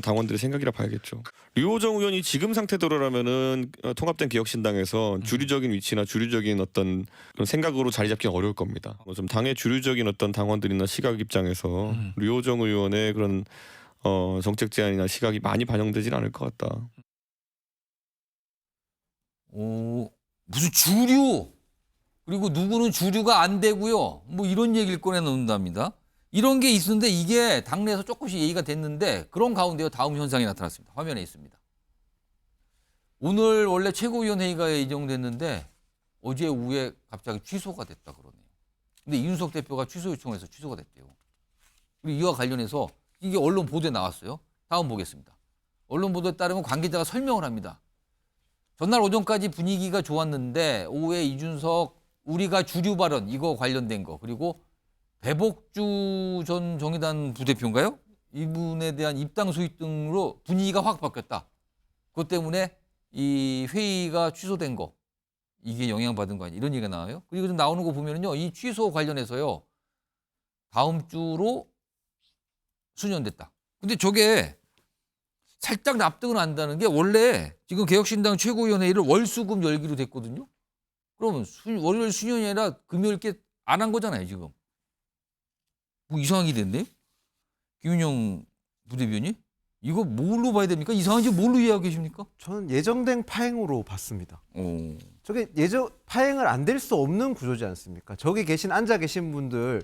당원들의 생각이라 봐야겠죠. 류호정 의원이 지금 상태대로라면은 통합된 개혁신당에서 주류적인 위치나 주류적인 어떤 그런 생각으로 자리 잡기는 어려울 겁니다. 좀 당의 주류적인 어떤 당원들이나 시각 입장에서 류호정 의원의 그런 정책 제안이나 시각이 많이 반영되지는 않을 것 같다. 무슨 주류 그리고 누구는 주류가 안 되고요. 뭐 이런 얘기를 꺼내놓는답니다. 이런 게 있었는데 이게 당내에서 조금씩 얘기가 됐는데 그런 가운데요. 다음 현상이 나타났습니다. 화면에 있습니다. 오늘 원래 최고위원회의가 예정됐는데 어제 오후에 갑자기 취소가 됐다 그러네요. 근데 이준석 대표가 취소 요청해서 취소가 됐대요. 그리고 이와 관련해서 이게 언론 보도에 나왔어요. 다음 보겠습니다. 언론 보도에 따르면 관계자가 설명을 합니다. 전날 오전까지 분위기가 좋았는데 오후에 이준석 우리가 주류 발언 이거 관련된 거 그리고 배복주 전 정의당 부대표인가요? 이분에 대한 입당 소위 등으로 분위기가 확 바뀌었다. 그것 때문에 이 회의가 취소된 거 이게 영향받은 거 아니야 이런 얘기가 나와요. 그리고 좀 나오는 거 보면은요 이 취소 관련해서요 다음 주로 수년됐다. 근데 저게 살짝 납득은 안다는 게 원래 지금 개혁신당 최고위원회의를 월수금 열기로 됐거든요. 그러면 월요일 수년이 아니라 금요일 게 안 한 거잖아요 지금. 뭐 이상하게 됐네. 김윤영 부대변인 이거 뭘로 봐야 됩니까? 이상한지 뭘로 이해하고 계십니까? 저는 예정된 파행으로 봤습니다. 저게 파행을 안 될 수 없는 구조지 않습니까? 저기 앉아 계신 분들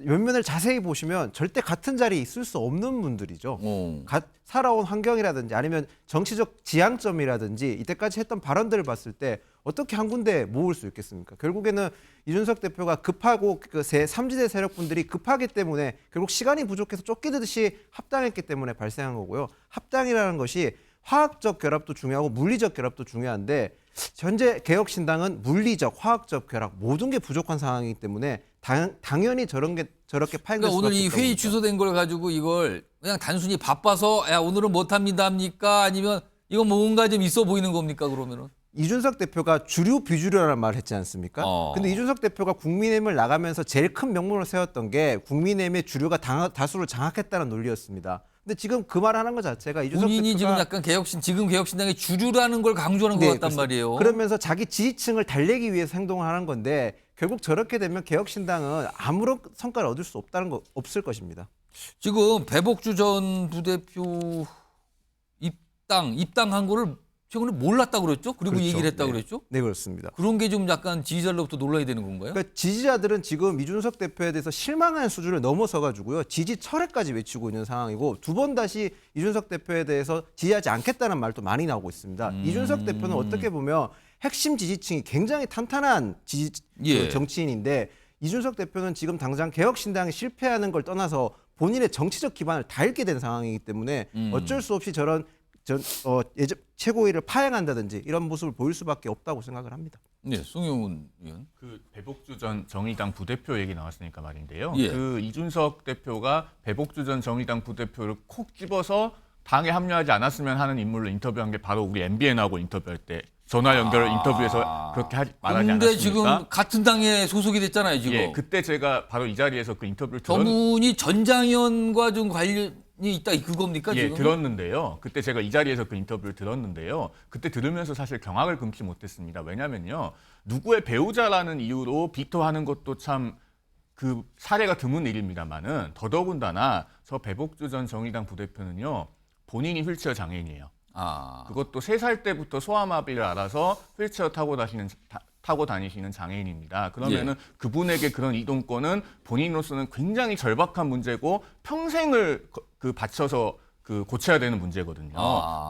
면면을 자세히 보시면 절대 같은 자리에 있을 수 없는 분들이죠. 살아온 환경이라든지 아니면 정치적 지향점이라든지 이때까지 했던 발언들을 봤을 때 어떻게 한 군데 모을 수 있겠습니까? 결국에는 이준석 대표가 급하고 그 3지대 세력분들이 급하기 때문에 결국 시간이 부족해서 쫓기듯이 합당했기 때문에 발생한 거고요. 합당이라는 것이 화학적 결합도 중요하고 물리적 결합도 중요한데 현재 개혁신당은 물리적, 화학적 결합 모든 게 부족한 상황이기 때문에 당연히 저렇게 파행될 수밖에 없다. 오늘 이 회의 취소된 걸 가지고 이걸 그냥 단순히 바빠서 야 오늘은 못합니다 합니까? 아니면 이건 뭔가 좀 있어 보이는 겁니까 그러면은? 이준석 대표가 주류 비주류라는 말을 했지 않습니까? 근데 이준석 대표가 국민의힘을 나가면서 제일 큰 명분을 세웠던 게 국민의힘의 주류가 다수를 장악했다는 논리였습니다. 근데 지금 그 말 하는 것 자체가 이준석 본인이 대표가 지금 개혁신당의 주류라는 걸 강조하는 것 같단 그렇습니다. 말이에요. 그러면서 자기 지지층을 달래기 위해서 행동을 하는 건데 결국 저렇게 되면 개혁신당은 아무런 성과를 얻을 수 없을 것입니다. 지금 배복주 전 부대표 입당한 거를 최근에 몰랐다고 그랬죠? 그리고 그렇죠. 얘기를 했다고 그랬죠? 네, 그렇습니다. 그런 게 좀 약간 지지자로부터 놀라야 되는 건가요? 그러니까 지지자들은 지금 이준석 대표에 대해서 실망하는 수준을 넘어서 가지고요. 지지 철회까지 외치고 있는 상황이고 두 번 다시 이준석 대표에 대해서 지지하지 않겠다는 말도 많이 나오고 있습니다. 이준석 대표는 어떻게 보면 핵심 지지층이 굉장히 탄탄한 정치인인데 이준석 대표는 지금 당장 개혁신당이 실패하는 걸 떠나서 본인의 정치적 기반을 다 잃게 된 상황이기 때문에 어쩔 수 없이 저런 최고위를 파행한다든지 이런 모습을 보일 수밖에 없다고 생각을 합니다. 네, 송영훈 의원. 그 배복주 전 정의당 부대표 얘기 나왔으니까 말인데요. 예. 그 이준석 대표가 배복주 전 정의당 부대표를 콕 집어서 당에 합류하지 않았으면 하는 인물로 인터뷰한 게 바로 우리 MBN하고 인터뷰할 때 전화 연결 인터뷰에서 그렇게 말하지 않았습니까? 근데 지금 같은 당에 소속이 됐잖아요, 지금. 예, 그때 제가 바로 이 자리에서 그 인터뷰를 들었는데 저분이 전장현과 좀 관련이 있다 그겁니까? 예, 지금? 들었는데요. 그때 제가 이 자리에서 그 인터뷰를 들었는데요. 그때 들으면서 사실 경악을 금치 못했습니다. 왜냐면요. 누구의 배우자라는 이유로 비토하는 것도 참 그 사례가 드문 일입니다만은 더더군다나 저 배복주 전 정의당 부대표는요. 본인이 휠체어 장애인이에요. 그것도 3살 때부터 소아마비를 알아서 휠체어 타고 타고 다니시는 장애인입니다. 그러면은 그분에게 그런 이동권은 본인으로서는 굉장히 절박한 문제고 평생을 바쳐서 고쳐야 되는 문제거든요.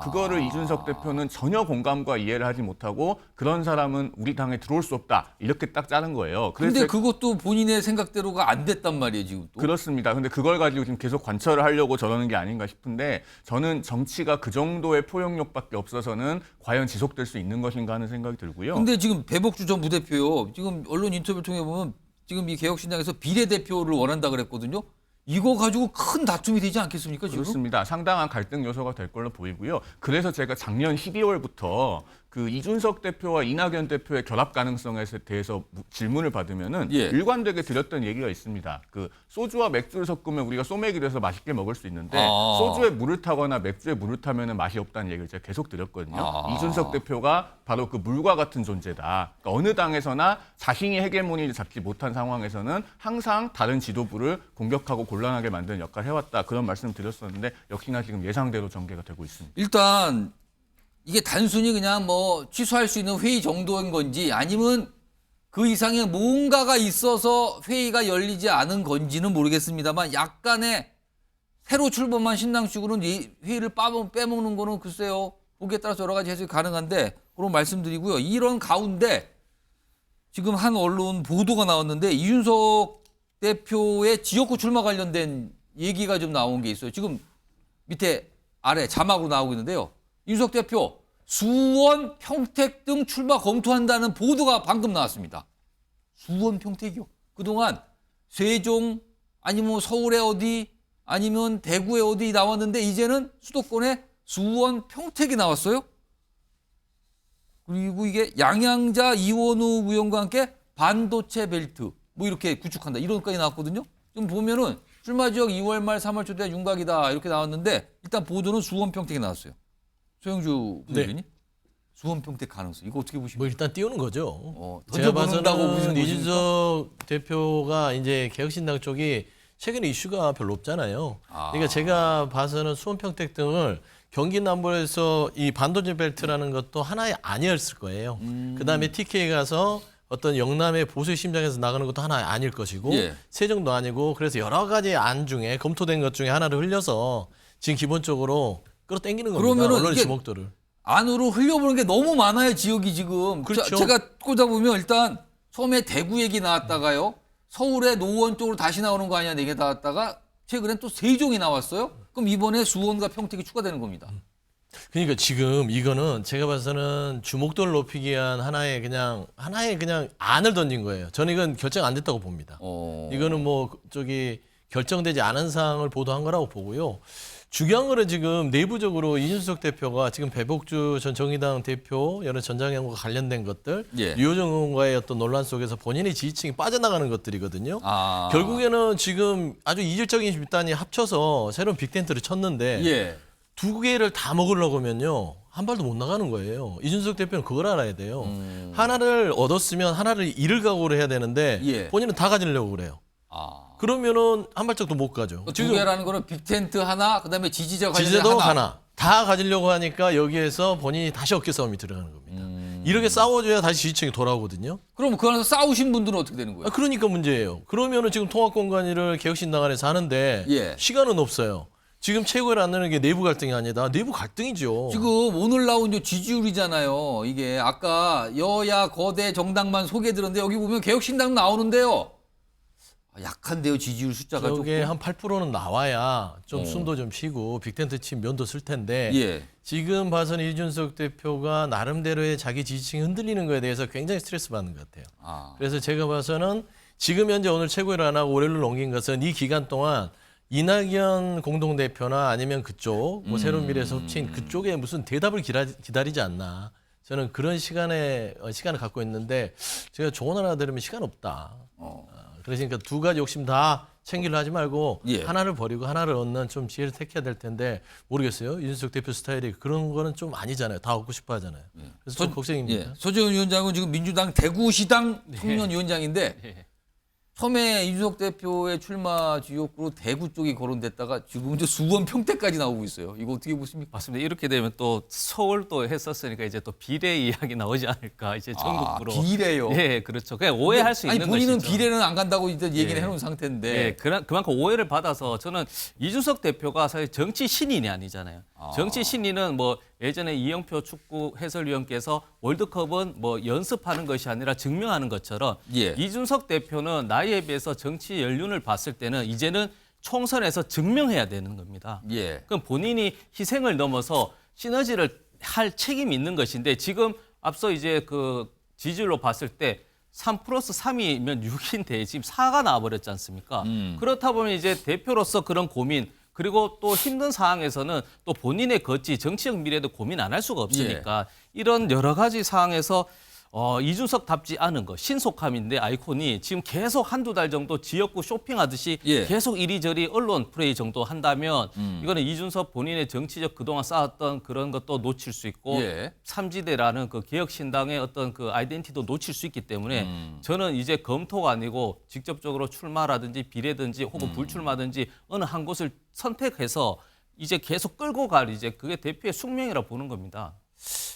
그거를 이준석 대표는 전혀 공감과 이해를 하지 못하고 그런 사람은 우리 당에 들어올 수 없다. 이렇게 딱 짜는 거예요. 그런데 그것도 본인의 생각대로가 안 됐단 말이에요, 지금 또. 그렇습니다. 근데 그걸 가지고 지금 계속 관철을 하려고 저러는 게 아닌가 싶은데 저는 정치가 그 정도의 포용력밖에 없어서는 과연 지속될 수 있는 것인가 하는 생각이 들고요. 근데 지금 배복주 전 부대표요. 지금 언론 인터뷰를 통해 보면 지금 이 개혁신당에서 비례대표를 원한다 그랬거든요. 이거 가지고 큰 다툼이 되지 않겠습니까, 지금? 그렇습니다. 상당한 갈등 요소가 될 걸로 보이고요. 그래서 제가 작년 12월부터 이준석 대표와 이낙연 대표의 결합 가능성에 대해서 질문을 받으면은 일관되게 드렸던 얘기가 있습니다. 소주와 맥주를 섞으면 우리가 소맥이 돼서 맛있게 먹을 수 있는데 소주에 물을 타거나 맥주에 물을 타면은 맛이 없다는 얘기를 제가 계속 드렸거든요. 이준석 대표가 바로 그 물과 같은 존재다. 그러니까 어느 당에서나 자신이 헤게모니를 잡지 못한 상황에서는 항상 다른 지도부를 공격하고 곤란하게 만드는 역할을 해왔다. 그런 말씀을 드렸었는데 역시나 지금 예상대로 전개가 되고 있습니다. 일단 이게 단순히 그냥 뭐 취소할 수 있는 회의 정도인 건지 아니면 그 이상의 뭔가가 있어서 회의가 열리지 않은 건지는 모르겠습니다만 약간의 새로 출범한 신당 측으로는 이 회의를 빼먹는 거는 글쎄요. 보기에 따라서 여러 가지 해석이 가능한데 그런 말씀드리고요. 이런 가운데 지금 한 언론 보도가 나왔는데 이준석 대표의 지역구 출마 관련된 얘기가 좀 나온 게 있어요. 지금 밑에 아래 자막으로 나오고 있는데요. 이준석 대표 수원, 평택 등 출마 검토한다는 보도가 방금 나왔습니다. 수원, 평택이요. 그동안 세종 아니면 서울에 어디 아니면 대구에 어디 나왔는데 이제는 수도권에 수원, 평택이 나왔어요. 그리고 이게 양양자 이원우 의원과 함께 반도체 벨트 뭐 이렇게 구축한다. 이런까지 나왔거든요. 좀 보면은 출마 지역 2월 말 3월 초 때 윤곽이다 이렇게 나왔는데 일단 보도는 수원, 평택이 나왔어요. 소영주 부대변인 수원, 평택 가능성 이거 어떻게 보십니까? 뭐 일단 띄우는 거죠. 제가 봐서는 이준석 대표가 이제 개혁신당 쪽이 최근에 이슈가 별로 없잖아요. 그러니까 제가 봐서는 수원, 평택 등을 경기 남부에서 이 반도체 벨트라는 것도 하나의 아니었을 거예요. 그다음에 TK 가서 어떤 영남의 보수의 심장에서 나가는 것도 하나의 아닐 것이고 세종도 아니고 그래서 여러 가지 안 중에 검토된 것 중에 하나를 흘려서 지금 기본적으로 끌어당기는 겁니다. 그러면은 언론의 주목도를. 안으로 흘려보는 게 너무 많아요. 지역이 지금. 그렇죠. 제가 꽂아보면 일단 처음에 대구 얘기 나왔다가요. 서울의 노원 쪽으로 다시 나오는 거 아니냐 얘기 나왔다가 최근엔 또 세종이 나왔어요. 그럼 이번에 수원과 평택이 추가되는 겁니다. 그러니까 지금 이거는 제가 봐서는 주목도를 높이기 위한 하나의 그냥 안을 던진 거예요. 저는 이건 결정 안 됐다고 봅니다. 이거는 뭐 결정되지 않은 사항을 보도한 거라고 보고요. 중요한 거는 지금 내부적으로 이준석 대표가 지금 배복주 전 정의당 대표 여러 전장현과 관련된 것들 유호정 의원과의 어떤 논란 속에서 본인의 지지층이 빠져나가는 것들이거든요. 결국에는 지금 아주 이질적인 집단이 합쳐서 새로운 빅텐트를 쳤는데 두 개를 다 먹으려고 하면요. 한 발도 못 나가는 거예요. 이준석 대표는 그걸 알아야 돼요. 하나를 얻었으면 하나를 잃을 각오를 해야 되는데 본인은 다 가지려고 그래요. 그러면은 한 발짝도 못 가죠. 두 개라는 거는 빅텐트 하나, 그다음에 지지자 지지자도 하나. 다 가지려고 하니까 여기에서 본인이 다시 어깨 싸움이 들어가는 겁니다. 이렇게 싸워줘야 다시 지지층이 돌아오거든요. 그럼 그 안에서 싸우신 분들은 어떻게 되는 거예요? 그러니까 문제예요. 그러면은 지금 통합공관위를 개혁신당 안에서 하는데 시간은 없어요. 지금 최고를 안 내는 게 내부 갈등이 아니다. 내부 갈등이죠. 지금 오늘 나온 지지율이잖아요. 이게 아까 여야 거대 정당만 소개 들었는데 여기 보면 개혁신당 나오는데요. 약한데요, 지지율 숫자가. 저게 한 8%는 나와야 좀 숨도 좀 쉬고 빅텐트 친 면도 쓸 텐데 지금 봐서는 이준석 대표가 나름대로의 자기 지지층이 흔들리는 거에 대해서 굉장히 스트레스 받는 것 같아요. 그래서 제가 봐서는 지금 현재 오늘 최고위를 안 하고 올해를 넘긴 것은 이 기간 동안 이낙연 공동대표나 아니면 그쪽 새로운 미래에서 훔친 그쪽에 무슨 대답을 기다리지 않나. 저는 그런 시간을 갖고 있는데 제가 조언 하나 들으면 시간 없다. 그러니까 두 가지 욕심 다 챙기려 하지 말고 하나를 버리고 하나를 얻는 좀 지혜를 택해야 될 텐데 모르겠어요. 이준석 대표 스타일이 그런 거는 좀 아니잖아요. 다 얻고 싶어 하잖아요. 그래서 좀 걱정입니다. 서지현 위원장은 지금 민주당 대구시당 청년위원장인데 처음에 이준석 대표의 출마 지역구로 대구 쪽이 거론됐다가 지금 이제 수원 평택까지 나오고 있어요. 이거 어떻게 보십니까? 맞습니다. 이렇게 되면 또 서울도 했었으니까 이제 또 비례 이야기 나오지 않을까. 이제 전국으로. 비례요? 예, 그렇죠. 그냥 오해할 수 있는 본인은 것이죠. 비례는 안 간다고 이제 얘기를 예. 해놓은 상태인데. 예, 그만큼 오해를 받아서 저는 이준석 대표가 사실 정치 신인이 아니잖아요. 정치 신인은 뭐 예전에 이영표 축구 해설위원께서 월드컵은 뭐 연습하는 것이 아니라 증명하는 것처럼 예. 이준석 대표는 나이에 비해서 정치 연륜을 봤을 때는 이제는 총선에서 증명해야 되는 겁니다. 예. 그럼 본인이 희생을 넘어서 시너지를 할 책임이 있는 것인데 지금 앞서 이제 그 지지율로 봤을 때 3+3이면 6인데 지금 4가 나와버렸지 않습니까? 그렇다 보면 이제 대표로서 그런 고민 그리고 또 힘든 상황에서는 또 본인의 거치 정치적 미래도 고민 안 할 수가 없으니까 이런 여러 가지 상황에서 이준석답지 않은 거 신속함인데 아이콘이 지금 계속 한두 달 정도 지역구 쇼핑하듯이 계속 이리저리 언론 플레이 정도 한다면 이거는 이준석 본인의 정치적 그동안 쌓았던 그런 것도 놓칠 수 있고 삼지대라는 그 개혁신당의 어떤 그 아이덴티티도 놓칠 수 있기 때문에 저는 이제 검토가 아니고 직접적으로 출마라든지 비례든지 혹은 불출마든지 어느 한 곳을 선택해서 이제 계속 끌고 갈 이제 그게 대표의 숙명이라 보는 겁니다.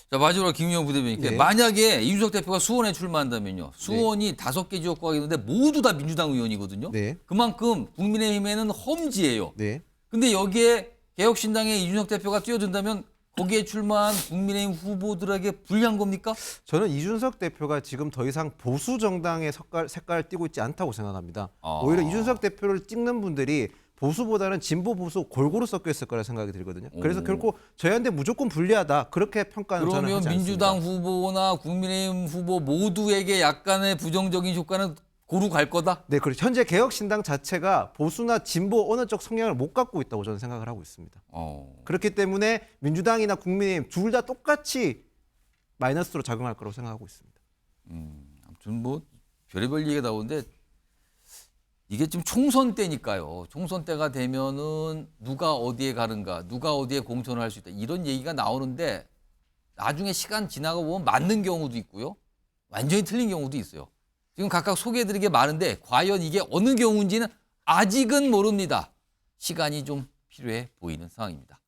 자, 마지막으로 김용현 부대변인께 네. 만약에 이준석 대표가 수원에 출마한다면요. 수원이 5개 지역구가 있는데 모두 다 민주당 의원이거든요. 네. 그만큼 국민의힘에는 험지예요. 네. 근데 여기에 개혁신당에 이준석 대표가 뛰어든다면 거기에 출마한 국민의힘 후보들에게 불리한 겁니까? 저는 이준석 대표가 지금 더 이상 보수 정당의 색깔을 띠고 있지 않다고 생각합니다. 오히려 이준석 대표를 찍는 분들이 보수보다는 진보 보수 골고루 섞여 있을 거라 생각이 들거든요. 그래서 결코 저희한테 무조건 불리하다 그렇게 평가는 저는 그러면 하지 민주당 않습니다. 후보나 국민의힘 후보 모두에게 약간의 부정적인 효과는 고루 갈 거다? 네, 그리고 현재 개혁신당 자체가 보수나 진보 어느 쪽 성향을 못 갖고 있다고 저는 생각을 하고 있습니다. 그렇기 때문에 민주당이나 국민의힘 둘 다 똑같이 마이너스로 작용할 거라고 생각하고 있습니다. 아무튼 뭐 별의별 얘기가 나오는데 이게 지금 총선 때니까요. 총선 때가 되면은 누가 어디에 가는가, 누가 어디에 공천을 할 수 있다 이런 얘기가 나오는데 나중에 시간 지나고 보면 맞는 경우도 있고요. 완전히 틀린 경우도 있어요. 지금 각각 소개해드릴 게 많은데 과연 이게 어느 경우인지는 아직은 모릅니다. 시간이 좀 필요해 보이는 상황입니다.